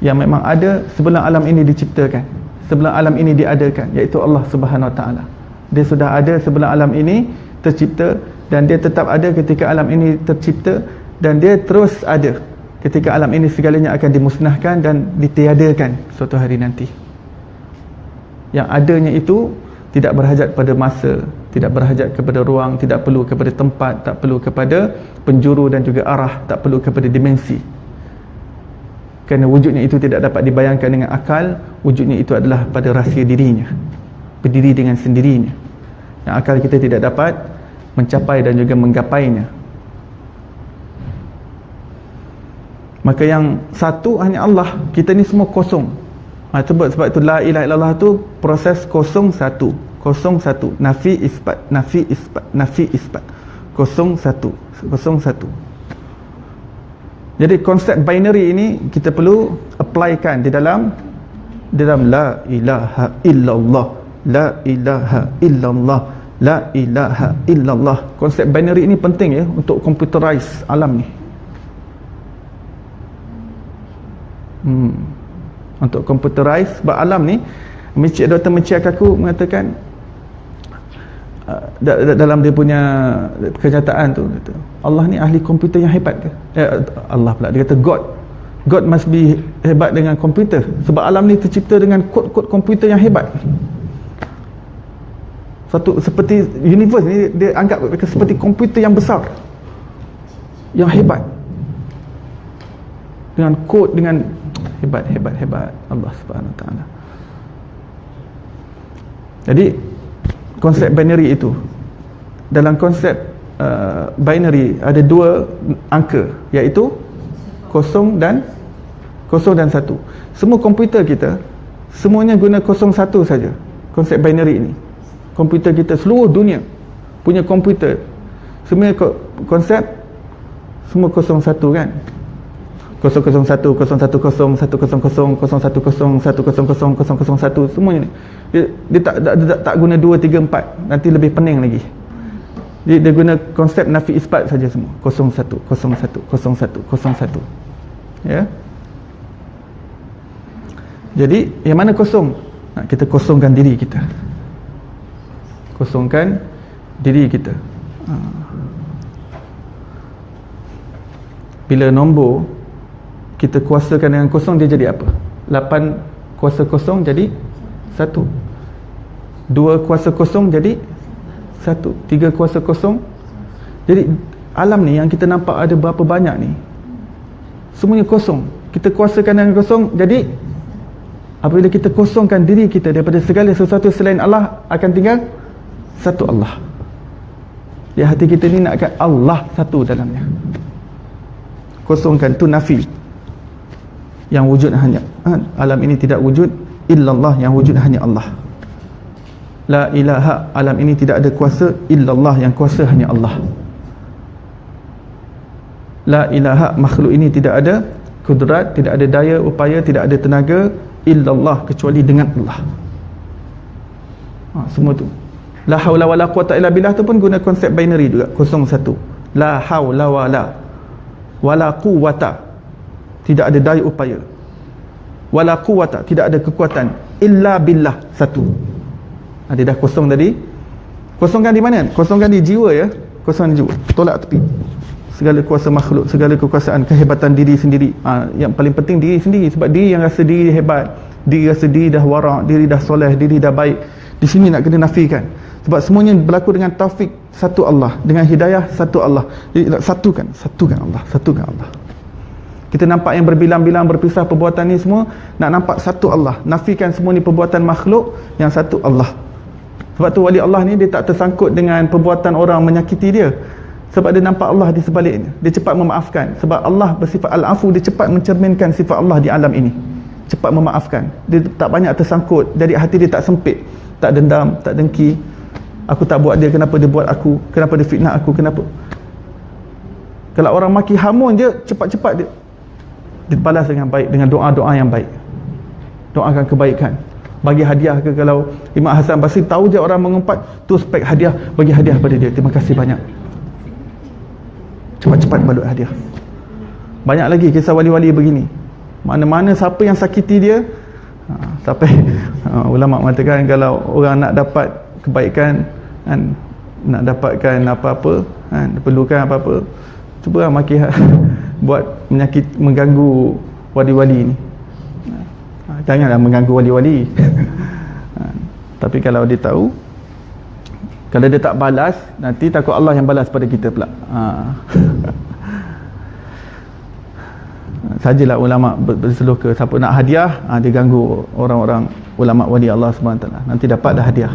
memang ada sebelum alam ini diciptakan, sebelum alam ini diadakan, iaitu Allah Subhanahu Wa Ta'ala. Dia sudah ada sebelum alam ini tercipta, dan dia tetap ada ketika alam ini tercipta, dan dia terus ada ketika alam ini segalanya akan dimusnahkan dan ditiadakan suatu hari nanti. Yang adanya itu tidak berhajat pada masa, tidak berhajat kepada ruang, tidak perlu kepada tempat, tak perlu kepada penjuru dan juga arah, tak perlu kepada dimensi. Kerana wujudnya itu tidak dapat dibayangkan dengan akal, wujudnya itu adalah pada rahsia dirinya, berdiri dengan sendirinya, yang akal kita tidak dapat mencapai dan juga menggapainya. Maka yang satu hanya Allah, kita ni semua kosong. Sebab itu la ilaha illallah tu proses kosong satu, nafi isbat, kosong satu. Jadi konsep binary ini kita perlu applykan di dalam la ilaha illallah, la ilaha illallah, la ilaha illallah. Konsep binary ini penting ya untuk computerize alam ni. Untuk computerize sebab alam ni, Dr. Michio Kaku mengatakan dalam dia punya kenyataan tu, Allah ni ahli komputer yang hebat ke? Allah pula, dia kata God must be hebat dengan komputer, sebab alam ni tercipta dengan kod-kod komputer yang hebat. Satu seperti universe ni dia anggap seperti komputer yang besar, yang hebat, dengan kod, dengan hebat Allah Subhanahu Wa Ta'ala. Jadi konsep binary itu, dalam konsep binary ada dua angka, iaitu 0 dan 1. Semua komputer kita semuanya guna 01 saja. Konsep binary ini, komputer kita, seluruh dunia punya komputer semuanya konsep semua 01 kan. 001, 010, 100, 010, 100, 100, 001, semuanya ni. Dia tak guna 2, 3, 4, nanti lebih pening lagi. Dia guna konsep nafi isbat saja semua. 01, 01, 01, 01. Ya. Jadi yang mana kosong? Kita kosongkan diri kita. Kosongkan diri kita. Bila nombor kita kuasakan dengan kosong, dia jadi apa? 8 kuasa kosong jadi 1. 2 kuasa kosong jadi 1. 3 kuasa kosong. Jadi alam ni yang kita nampak ada berapa banyak ni, semuanya kosong. Kita kuasakan dengan kosong. Jadi apabila kita kosongkan diri kita daripada segala sesuatu selain Allah, akan tinggal satu Allah. Di hati kita ni nakkan Allah satu dalamnya. Kosongkan tu nafi. Yang wujud hanya alam ini tidak wujud illallah, yang wujud hanya Allah. La ilaha, alam ini tidak ada kuasa illallah, yang kuasa hanya Allah. La ilaha, makhluk ini tidak ada kudrat, tidak ada daya upaya, tidak ada tenaga illallah, kecuali dengan Allah. Semua tu. La haula wala quwata illa billah tu pun guna konsep binary juga, 01. La haula wala quwata, tidak ada daya upaya, wala quwata, tidak ada kekuatan, illa billah, 1. Dia dah kosong tadi. Kosongkan di mana? Kosongkan di jiwa ya. Kosongkan di jiwa. Tolak tepi segala kuasa makhluk, segala kekuasaan, kehebatan diri sendiri. Yang paling penting diri sendiri, sebab diri yang rasa diri hebat, diri rasa diri dah wara', diri dah soleh, diri dah baik, di sini nak kena nafikan. Sebab semuanya berlaku dengan taufik satu Allah, dengan hidayah satu Allah. Jadi satukan Allah, satukan Allah. Kita nampak yang berbilang-bilang berpisah perbuatan ni semua, nak nampak satu Allah. Nafikan semua ni perbuatan makhluk, yang satu Allah. Sebab tu wali Allah ni dia tak tersangkut dengan perbuatan orang menyakiti dia. Sebab dia nampak Allah di sebaliknya. Dia cepat memaafkan. Sebab Allah bersifat al-afu, dia cepat mencerminkan sifat Allah di alam ini. Cepat memaafkan. Dia tak banyak tersangkut. Jadi hati dia tak sempit, tak dendam, tak dengki. Aku tak buat dia, kenapa dia buat aku? Kenapa dia fitnah aku? Kenapa? Kalau orang maki hamun je, cepat-cepat dia balas dengan baik, dengan doa-doa yang baik. Doakan kebaikan. Bagi hadiah ke, kalau Imam Hasan Basri tahu je orang mengumpat, tu spek hadiah, bagi hadiah pada dia. Terima kasih banyak. Cepat-cepat balut hadiah. Banyak lagi kisah wali-wali begini. Mana-mana siapa yang sakiti dia, sampai ulama mengatakan kalau orang nak dapat kebaikan kan, nak dapatkan apa-apa kan, perlukan apa-apa, cuba maki buat menyakit, mengganggu wali-wali ni. Janganlah mengganggu wali-wali. Tapi kalau dia tahu, kalau dia tak balas, nanti takut Allah yang balas pada kita pula. Sajalah ulama berseluruh ke siapa nak hadiah, dia ganggu orang-orang ulama wali Allah SWT, nanti dapat dah hadiah.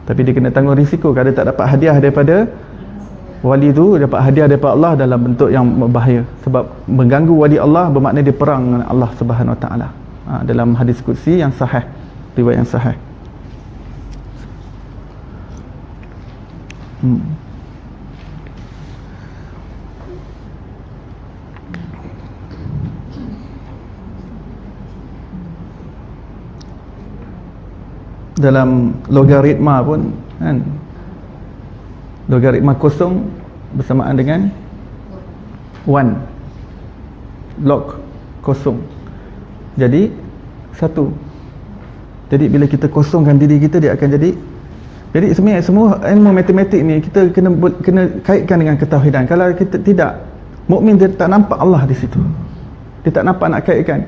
Tapi dia kena tanggung risiko. Kalau dia tak dapat hadiah daripada wali tu, dapat hadiah daripada Allah dalam bentuk yang berbahaya. Sebab mengganggu wali Allah bermakna dia perang dengan Allah Subhanahu Wa Taala. Dalam hadis qudsi yang sahih, riwayat yang sahih. Dalam logaritma pun kan, logaritma kosong bersamaan dengan 1 log kosong, jadi 1. Jadi bila kita kosongkan diri kita, dia akan jadi sebenarnya semua ilmu matematik ni kita kena kaitkan dengan ketauhidan. Kalau kita tidak, mukmin dia tak nampak Allah di situ, dia tak nampak nak kaitkan.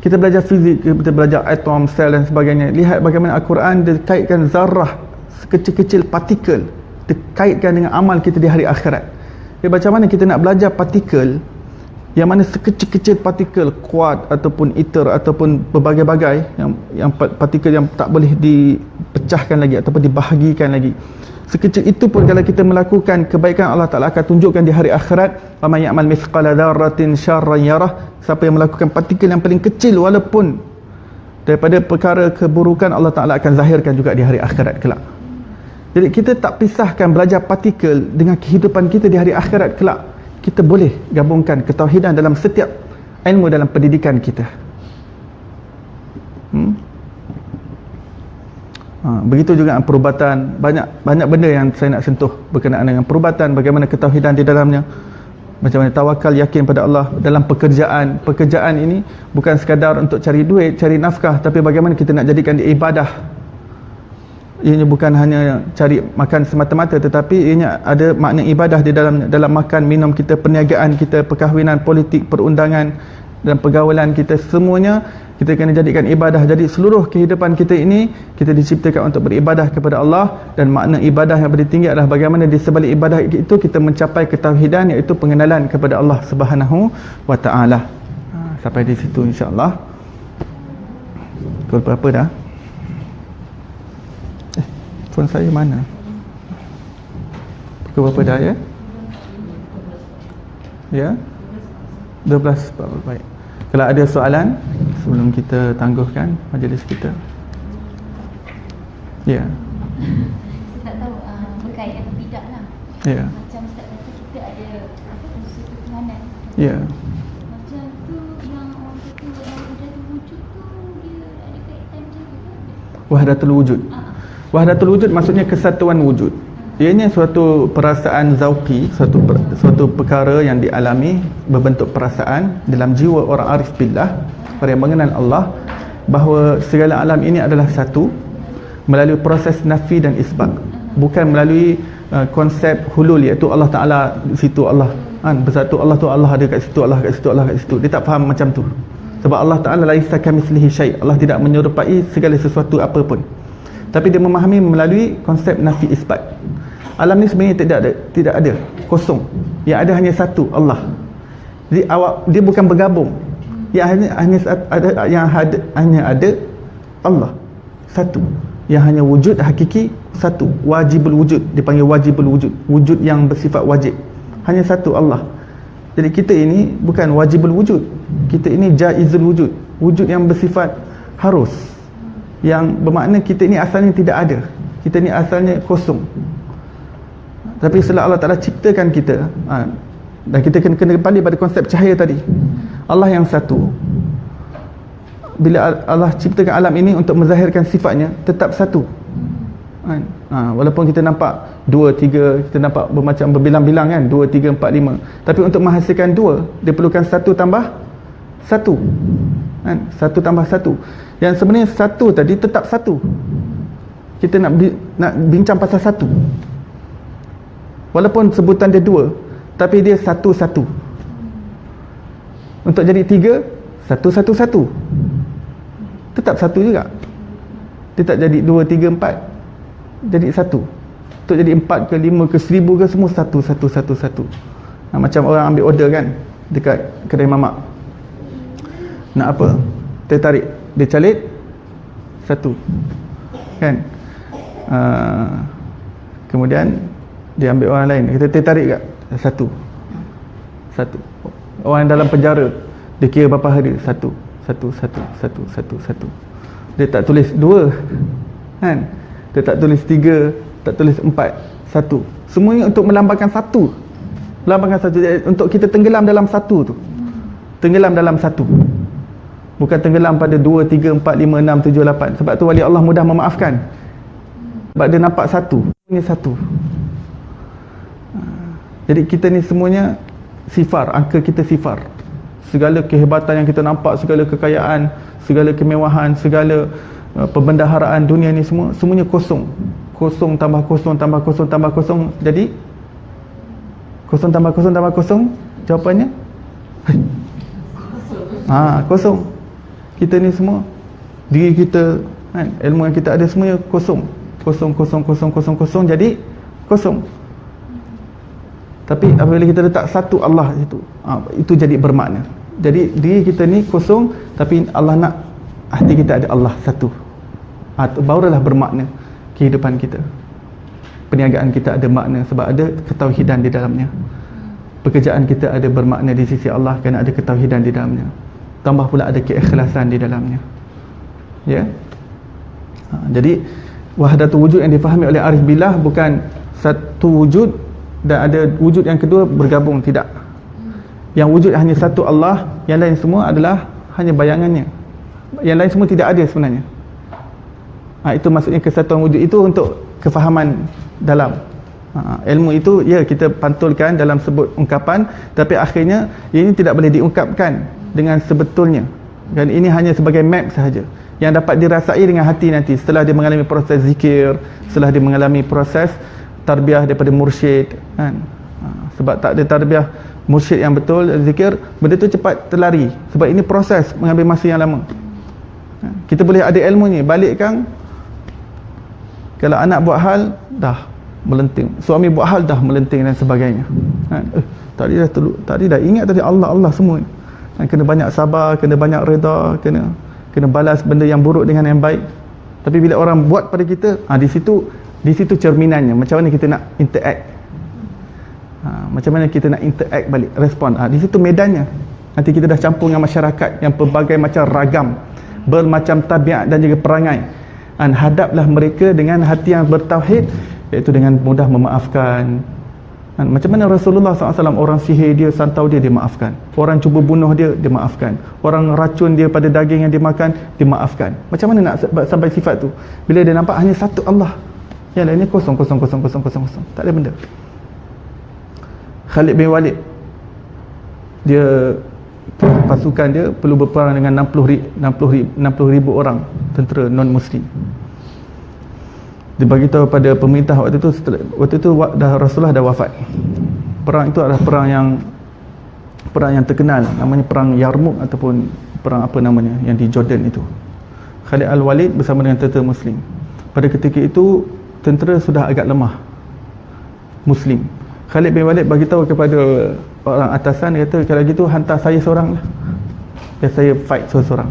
Kita belajar fizik, kita belajar atom, sel dan sebagainya. Lihat bagaimana Al-Quran dia kaitkan zarah, sekecil-kecil partikel, dia kaitkan dengan amal kita di hari akhirat. Jadi macam mana kita nak belajar partikel, yang mana sekecil-kecil partikel kuat ataupun iter ataupun berbagai-bagai, yang partikel yang tak boleh dipecahkan lagi ataupun dibahagikan lagi. Sekecil itu pun kalau kita melakukan kebaikan, Allah Ta'ala akan tunjukkan di hari akhirat, wa may ya'mal mithqala dzarratin syarran yarah. Siapa yang melakukan partikel yang paling kecil walaupun daripada perkara keburukan, Allah Ta'ala akan zahirkan juga di hari akhirat kelak. Jadi kita tak pisahkan belajar partikel dengan kehidupan kita di hari akhirat kelak. kita boleh gabungkan ketauhidan dalam setiap ilmu dalam pendidikan kita. Begitu juga perubatan, banyak benda yang saya nak sentuh berkenaan dengan perubatan, bagaimana ketauhidan di dalamnya, macam mana tawakal, yakin pada Allah. Dalam pekerjaan ini bukan sekadar untuk cari duit, cari nafkah, tapi bagaimana kita nak jadikan dia ibadah. Ianya bukan hanya cari makan semata-mata, tetapi ianya ada makna ibadah di dalamnya. Dalam makan, minum kita, perniagaan kita, perkahwinan, politik, perundangan dan pergaulan kita, semuanya kita kena jadikan ibadah. Jadi seluruh kehidupan kita ini kita diciptakan untuk beribadah kepada Allah, dan makna ibadah yang paling tinggi adalah bagaimana di sebalik ibadah itu kita mencapai ketauhidan, iaitu pengenalan kepada Allah Subhanahu wa taala. Sampai di situ insya-Allah. Pukul berapa dah? Phone saya mana? Pukul berapa dah ya? Ya? 12. Baik. Kalau ada soalan sebelum kita tangguhkan majlis kita. Ya.
Saya tak tahu berkait atau tidak lah.
Ya.
Macam Ustaz kata kita ada unsur ketuhanan.
Ya.
Macam tu yang orang kata wahdatul wujud tu dia ada kaitan macam tu ke?
Wahdatul wujud. Wahdatul wujud maksudnya kesatuan wujud. Ianya suatu perasaan zauqi, suatu perkara yang dialami berbentuk perasaan dalam jiwa orang arif billah, orang yang mengenal Allah, bahawa segala alam ini adalah satu melalui proses nafi dan isbat, bukan melalui konsep hulul, iaitu Allah Ta'ala di situ, Allah bersatu, Allah tu Allah ada kat situ, Allah kat situ, Allah kat situ. Dia tak faham macam tu, sebab Allah Ta'ala laisa kamitslihi syai', Allah tidak menyerupai segala sesuatu apa pun. Tapi dia memahami melalui konsep nafi isbat. Alam ni sebenarnya tidak ada, kosong. Yang ada hanya satu, Allah. Jadi dia bukan bergabung. Yang hanya ada Allah, satu. Yang hanya wujud hakiki satu, wajibul wujud, dipanggil wajibul wujud, wujud yang bersifat wajib. Hanya satu, Allah. Jadi kita ini bukan wajibul wujud, kita ini jaizul wujud, wujud yang bersifat harus, yang bermakna kita ini asalnya tidak ada, kita ini asalnya kosong. Tapi setelah Allah Ta'ala ciptakan kita, dan kita kena kembali pada konsep cahaya tadi, Allah yang satu. Bila Allah ciptakan alam ini untuk menzahirkan sifatnya, tetap satu. Walaupun kita nampak 2, 3, kita nampak bermacam berbilang-bilang kan, 2, 3, 4, 5, tapi untuk menghasilkan 2, dia perlukan 1 tambah 1 kan? 1 tambah 1, yang sebenarnya 1 tadi tetap 1. Kita nak bincang pasal 1, walaupun sebutan dia 2, tapi dia 1, 1. Untuk jadi 3, 1, 1, 1, tetap 1 juga. Dia tak jadi 2, 3, 4, jadi 1. Untuk jadi 4 ke 5 ke 1000 ke, semua 1, 1, 1, 1. Macam orang ambil order kan dekat kedai mamak, nak apa, dia tarik, dia calit 1 kan, kemudian dia ambil orang lain, kita tertarik kat 1. Orang dalam penjara, dia kira berapa hari, 1, 1, 1, 1, 1, 1. Dia tak tulis 2 kan, dia tak tulis 3, tak tulis 4, 1. Semuanya untuk melambangkan 1, melambangkan 1, untuk kita tenggelam dalam 1 tu, tenggelam dalam 1, bukan tenggelam pada 2, 3, 4, 5, 6, 7, 8. Sebab tu wali Allah mudah memaafkan, sebab dia nampak 1, ini 1. Jadi kita ni semuanya sifar, angka kita sifar. Segala kehebatan yang kita nampak, segala kekayaan, segala kemewahan, segala perbendaharaan dunia ni semuanya kosong. Kosong tambah kosong tambah kosong tambah kosong, jadi kosong tambah kosong tambah kosong, jawapannya kosong. Kita ni semua, diri kita kan, ilmu yang kita ada semuanya kosong. Kosong, kosong, kosong, kosong, kosong, jadi kosong. Tapi apabila kita letak satu Allah itu jadi bermakna. Jadi diri kita ni kosong, tapi Allah nak hati kita ada Allah satu. Barulah bermakna kehidupan kita. Perniagaan kita ada makna sebab ada ketauhidan di dalamnya. Pekerjaan kita ada bermakna di sisi Allah kerana ada ketauhidan di dalamnya. Tambah pula ada keikhlasan di dalamnya. Ya. Jadi wahdatul wujud yang difahami oleh arif billah bukan satu wujud dan ada wujud yang kedua bergabung, tidak. Yang wujud hanya satu Allah, yang lain semua adalah hanya bayangannya. Yang lain semua tidak ada sebenarnya. Itu maksudnya kesatuan wujud itu untuk kefahaman dalam. Ilmu itu ya kita pantulkan dalam sebut ungkapan, tapi akhirnya ini tidak boleh diungkapkan dengan sebetulnya. Dan ini hanya sebagai map sahaja yang dapat dirasai dengan hati nanti setelah dia mengalami proses zikir, setelah dia mengalami proses tarbiyah daripada mursyid kan. Sebab tak ada tarbiyah mursyid yang betul, zikir, benda tu cepat terlari sebab ini proses mengambil masa yang lama. Kita boleh ada ilmu ni, balik kan kalau anak buat hal dah melenting, suami buat hal dah melenting dan sebagainya. Tadi dah ingat tadi Allah semua. Kena banyak sabar, kena banyak reda, kena balas benda yang buruk dengan yang baik. Tapi bila orang buat pada kita, di situ cerminannya macam mana kita nak interact. Macam mana kita nak interact balik, respon. Di situ medannya. Nanti kita dah campur dengan masyarakat yang pelbagai macam ragam, bermacam tabiat dan juga perangai. Hadaplah mereka dengan hati yang bertauhid, iaitu dengan mudah memaafkan. Macam mana Rasulullah SAW, orang sihir dia, santau dia maafkan. Orang cuba bunuh dia maafkan. Orang racun dia pada daging yang dia makan, dia maafkan. Macam mana nak sampai sifat tu? Bila dia nampak hanya satu Allah, yang lainnya kosong. Tak ada benda. Khalid bin Walid, dia pasukan dia perlu berperang dengan 60,000 orang tentera non-Muslim. Dia bagi tahu pada pemerintah waktu itu dah Rasulullah dah wafat. Perang itu adalah perang yang terkenal, namanya perang Yarmouk ataupun perang apa namanya yang di Jordan itu. Khalid Al-Walid bersama dengan tentera Muslim. Pada ketika itu tentera sudah agak lemah Muslim. Khalid bin Walid bagi tahu kepada orang atasan, dia kata kalau gitu hantar saya seorang lah, biar saya fight seorang.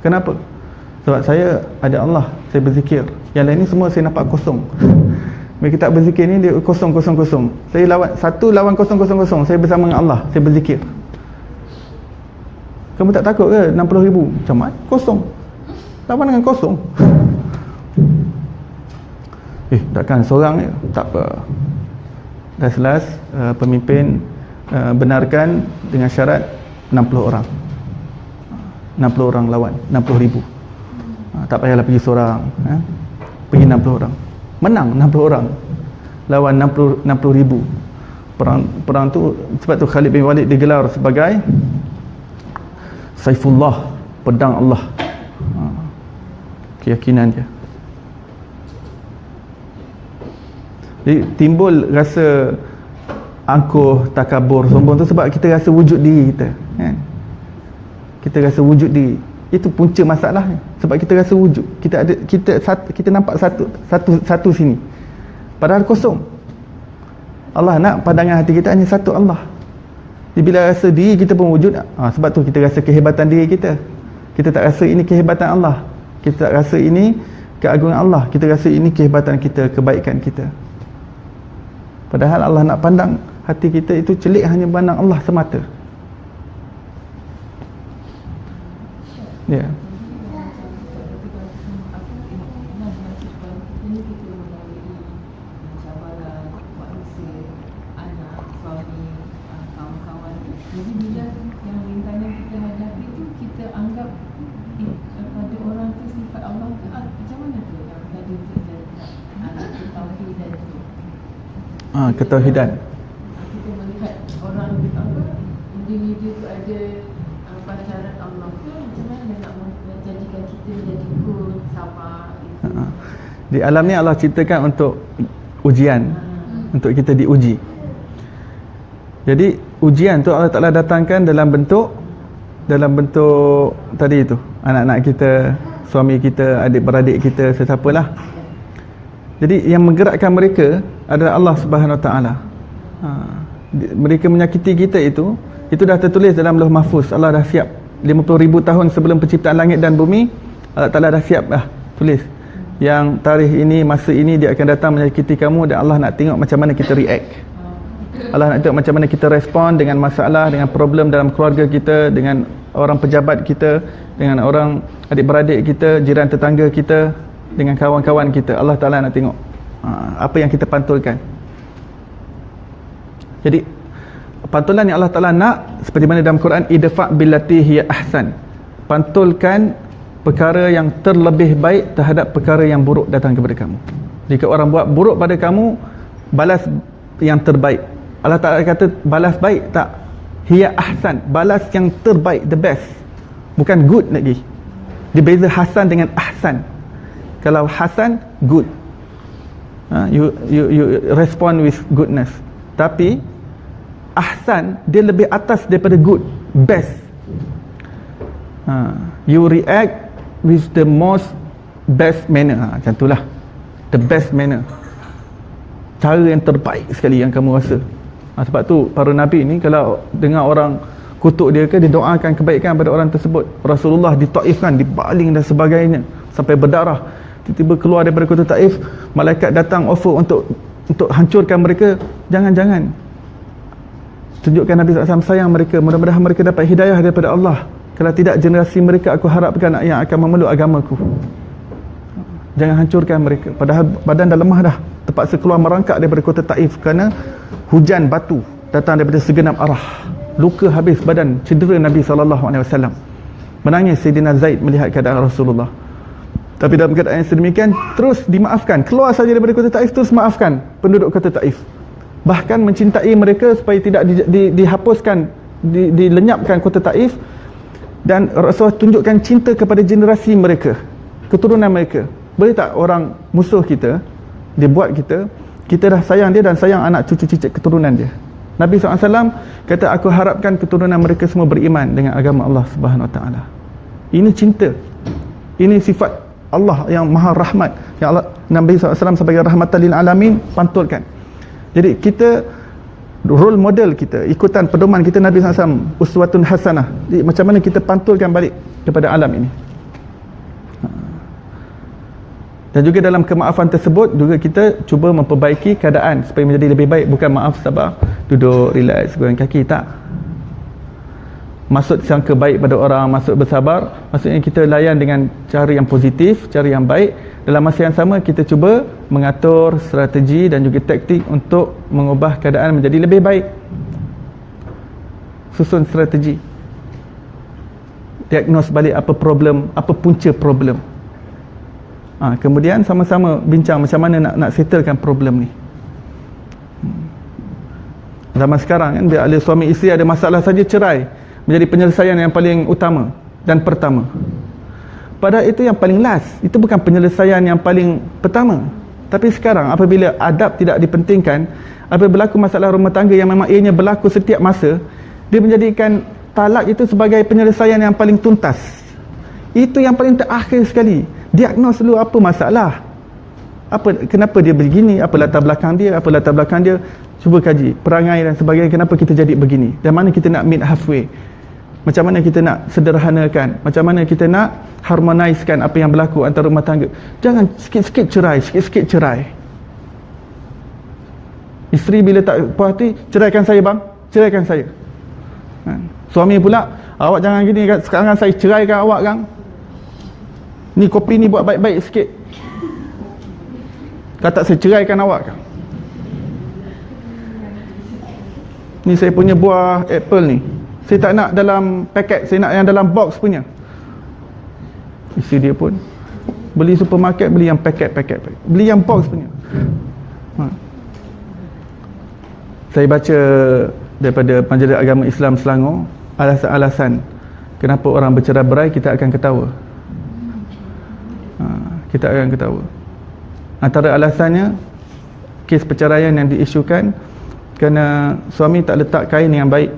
Kenapa? Sebab saya ada Allah, saya berzikir. Yang lain ni semua saya nampak kosong. Bila kita berzikir ni dia kosong. Saya lawan kosong. Saya bersama dengan Allah, saya berzikir. Kamu tak takut ke 60,000? Macam mana? Kosong. Lawan dengan kosong. Takkan seorang je? Tak apa. Dah selas pemimpin benarkan dengan syarat 60 orang. 60 orang lawan 60,000. Tak payahlah pergi seorang, pergi 60 orang. Menang 60 orang lawan 60,000. Perang tu, sebab tu Khalid bin Walid digelar sebagai Saifullah, pedang Allah. Keyakinan dia. Jadi timbul rasa angkuh, takabur, sombong tu sebab kita rasa wujud diri kita, kan? Kita rasa wujud diri. Itu punca masalahnya. Sebab kita rasa wujud. Kita nampak satu sini. Padahal kosong. Allah nak pandangan hati kita hanya satu Allah. Jadi bila rasa diri kita pun wujud, sebab tu kita rasa kehebatan diri kita. Kita tak rasa ini kehebatan Allah. Kita tak rasa ini keagungan Allah. Kita rasa ini kehebatan kita, kebaikan kita. Padahal Allah nak pandang hati kita itu celik hanya pandang Allah semata. Ya.
Jadi bila yang rintangan kita hadapi tu, kita anggap pada orang tu sifat Allah tu, macam mana tu yang tadi kita ada ketauhidan tu?
Ketauhidan.
Kita melihat orang individu tu ada pacaran Allah tu, macam mana nak menjadikan kita menjadi ikut sabar itu?
Di alam ni Allah ciptakan untuk ujian, untuk kita diuji. Jadi ujian tu Allah Ta'ala datangkan dalam bentuk tadi itu, anak-anak kita, suami kita, adik-beradik kita, sesiapalah. Jadi yang menggerakkan mereka adalah Allah Subhanahu Wa Ta'ala. Mereka menyakiti kita itu dah tertulis dalam Lauh Mahfuz. Allah dah siap 50,000 tahun sebelum penciptaan langit dan bumi. Allah Ta'ala dah siap dah tulis yang tarikh ini, masa ini dia akan datang menyakiti kamu, dan Allah nak tengok macam mana kita react. Allah nak tengok macam mana kita respon dengan masalah, dengan problem dalam keluarga kita, dengan orang pejabat kita, dengan orang adik-beradik kita, jiran tetangga kita, dengan kawan-kawan kita. Allah Ta'ala nak tengok apa yang kita pantulkan. Jadi pantulan yang Allah Ta'ala nak, seperti mana dalam Quran, idfa' billati hiya ahsan, pantulkan perkara yang terlebih baik terhadap perkara yang buruk datang kepada kamu. Jika orang buat buruk pada kamu, balas yang terbaik. Allah Ta'ala kata balas baik, tak, hiya ahsan, balas yang terbaik, the best, bukan good lagi. Dia beza hasan dengan ahsan. Kalau hasan, good, you respond with goodness. Tapi ahsan, dia lebih atas daripada good, best. You react with the most best manner. Macam itulah, the best manner, cara yang terbaik sekali yang kamu rasa. Sebab tu para Nabi ni kalau dengar orang kutuk dia ke, dia doakan kebaikan pada orang tersebut. Rasulullah di Taif kan, dibaling dan sebagainya sampai berdarah. Tiba-tiba keluar daripada kota Taif, malaikat datang offer untuk hancurkan mereka. Jangan, tunjukkan Nabi SAW sayang mereka, mudah-mudahan mereka dapat hidayah daripada Allah. Kalau tidak, generasi mereka aku harapkan yang akan memeluk agamaku. Jangan hancurkan mereka. Padahal badan dah lemah dah, terpaksa keluar merangkak daripada kota Taif kerana hujan batu datang daripada segenap arah. Luka habis badan, cedera Nabi SAW. Menangis Sayyidina Zaid melihat keadaan Rasulullah. Tapi dalam keadaan yang sedemikian, terus dimaafkan. Keluar saja daripada kota Taif, terus maafkan penduduk kota Taif. Bahkan mencintai mereka supaya tidak dihapuskan, dilenyapkan kota Taif. Dan Rasulullah tunjukkan cinta kepada generasi mereka, keturunan mereka. Boleh tak orang musuh kita, dia buat kita dah sayang dia dan sayang anak cucu cicit keturunan dia. Nabi SAW kata, aku harapkan keturunan mereka semua beriman dengan agama Allah Subhanahu Wa Taala. Ini cinta, ini sifat Allah yang maha rahmat, yang Allah, Nabi SAW sebagai rahmatan lil alamin pantulkan. Jadi kita, role model kita, ikutan pedoman kita Nabi SAW, uswatun hasanah. Jadi macam mana kita pantulkan balik kepada alam ini. Dan juga dalam kemaafan tersebut juga kita cuba memperbaiki keadaan supaya menjadi lebih baik. Bukan maaf sabar, duduk relax, goreng kaki, tak. Maksud sangka baik pada orang, maksud bersabar, maksudnya kita layan dengan cara yang positif, cara yang baik. Dalam masa yang sama kita cuba mengatur strategi dan juga taktik untuk mengubah keadaan menjadi lebih baik. Susun strategi, diagnose balik apa problem, apa punca problem. Kemudian sama-sama bincang macam mana nak settlekan problem ni. Zaman sekarang kan, bila ada suami isteri ada masalah saja, cerai menjadi penyelesaian yang paling utama dan pertama. Padahal itu yang paling last, itu bukan penyelesaian yang paling pertama. Tapi sekarang apabila adab tidak dipentingkan, apabila berlaku masalah rumah tangga yang memang ianya berlaku setiap masa, dia menjadikan talak itu sebagai penyelesaian yang paling tuntas. Itu yang paling terakhir sekali. Diagnose dulu apa masalah, kenapa dia begini, apa latar belakang dia, cuba kaji perangai dan sebagainya, kenapa kita jadi begini, dan mana kita nak meet halfway, macam mana kita nak sederhanakan, macam mana kita nak harmonizekan apa yang berlaku antara rumah tangga. Jangan sikit-sikit cerai. Isteri bila tak puas hati, ceraikan saya bang, ceraikan saya. Suami pula, awak jangan gini, sekarang saya ceraikan awak kan, ni kopi ni buat baik-baik sikit, kata saya ceraikan awak kan. Ni saya punya buah apple ni, saya tak nak dalam paket, saya nak yang dalam box punya. Isteri dia pun beli supermarket, beli yang paket, beli yang box punya. Saya baca daripada Majlis Agama Islam Selangor, alasan-alasan kenapa orang bercerai-berai, kita akan ketawa. Antara alasannya, kes perceraian yang diisukan kerana suami tak letak kain yang baik,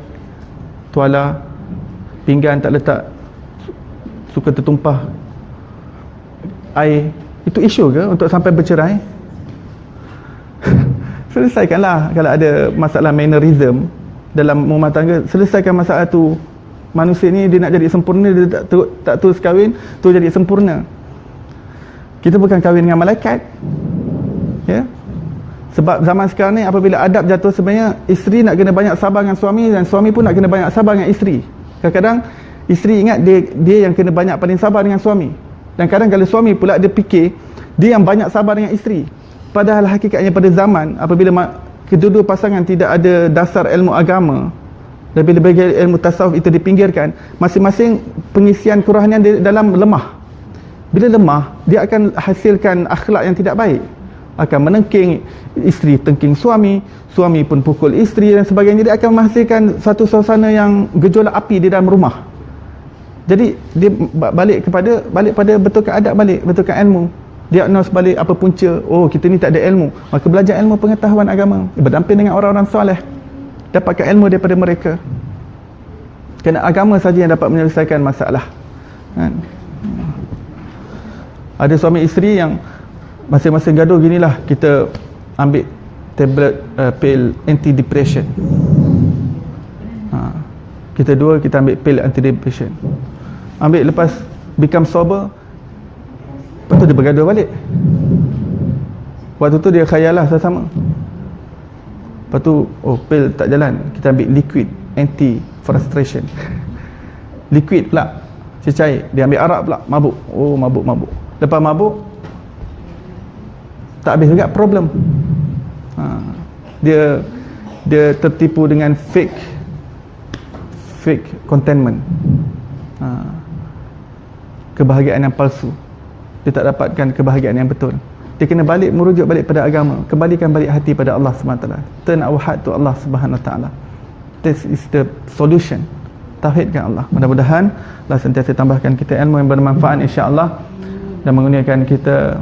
tuala, pinggan tak letak, suka tertumpah air. Itu isu ke untuk sampai bercerai? Selesaikanlah. Kalau ada masalah mannerism dalam rumah tangga, selesaikan masalah tu. Manusia ni dia nak jadi sempurna, dia tak terus kahwin tu jadi sempurna. Kita bukan kahwin dengan malaikat, ya. Sebab zaman sekarang ni apabila adab jatuh, sebenarnya isteri nak kena banyak sabar dengan suami, dan suami pun nak kena banyak sabar dengan isteri. Kadang-kadang isteri ingat dia yang kena banyak paling sabar dengan suami, dan kadang kalau suami pula dia fikir dia yang banyak sabar dengan isteri. Padahal hakikatnya pada zaman apabila kedua-dua pasangan tidak ada dasar ilmu agama, Lebih-lebih ilmu tasawuf itu dipinggirkan, masing-masing pengisian kerohanian di dalam lemah. Bila lemah, dia akan hasilkan akhlak yang tidak baik. Akan menengking isteri, tengking suami, suami pun pukul isteri dan sebagainya. Dia akan menghasilkan satu suasana yang gejolak api di dalam rumah. Jadi dia balik pada betulkan adab, betulkan ilmu. Diagnos balik apa punca. Oh, kita ni tak ada ilmu. Maka belajar ilmu pengetahuan agama, berdamping dengan orang-orang soleh, dapatkan ilmu daripada mereka. Kerana agama saja yang dapat menyelesaikan masalah. Kan? Ada suami isteri yang masing-masing gaduh ginilah, kita ambil tablet pil anti depression. Kita ambil pil anti depression. Ambil lepas become sober, lepas tu dia bergaduh balik. Waktu tu dia khayalah sama-sama. Lepas tu, oh pil tak jalan, kita ambil liquid anti frustration. Liquid pula, cecair. Dia ambil arak pula, mabuk. Oh mabuk. Lepas mabuk, tak habis juga problem. Dia tertipu dengan fake contentment, kebahagiaan yang palsu. Dia tak dapatkan kebahagiaan yang betul. Dia kena merujuk balik pada agama, kembalikan balik hati pada Allah SWT. Turn our heart to Allah Subhanahu Wa Taala. This is the solution. Tauhidkan Allah. Mudah-mudahan Allah sentiasa tambahkan kita ilmu yang bermanfaat, insya-Allah, dan mengurniakan kita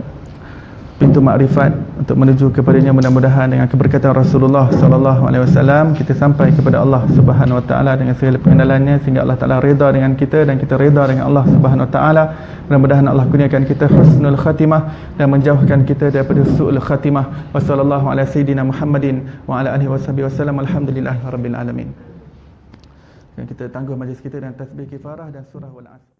pintu makrifat untuk menuju kepadanya. Mudah-mudahan dengan keberkatan Rasulullah sallallahu alaihi wasallam kita sampai kepada Allah Subhanahu wa taala dengan segala pengenalannya, sehingga Allah Taala redha dengan kita dan kita redha dengan Allah Subhanahu wa taala. Mudah-mudahan Allah kurniakan kita husnul khatimah dan menjauhkan kita daripada su'ul khatimah. Wa sallallahu ala sayidina Muhammadin wa ala alihi wasallam. Alhamdulillahirabbil alamin. Kita tangguh majlis kita dengan tasbih kifarah dan surah wal asr.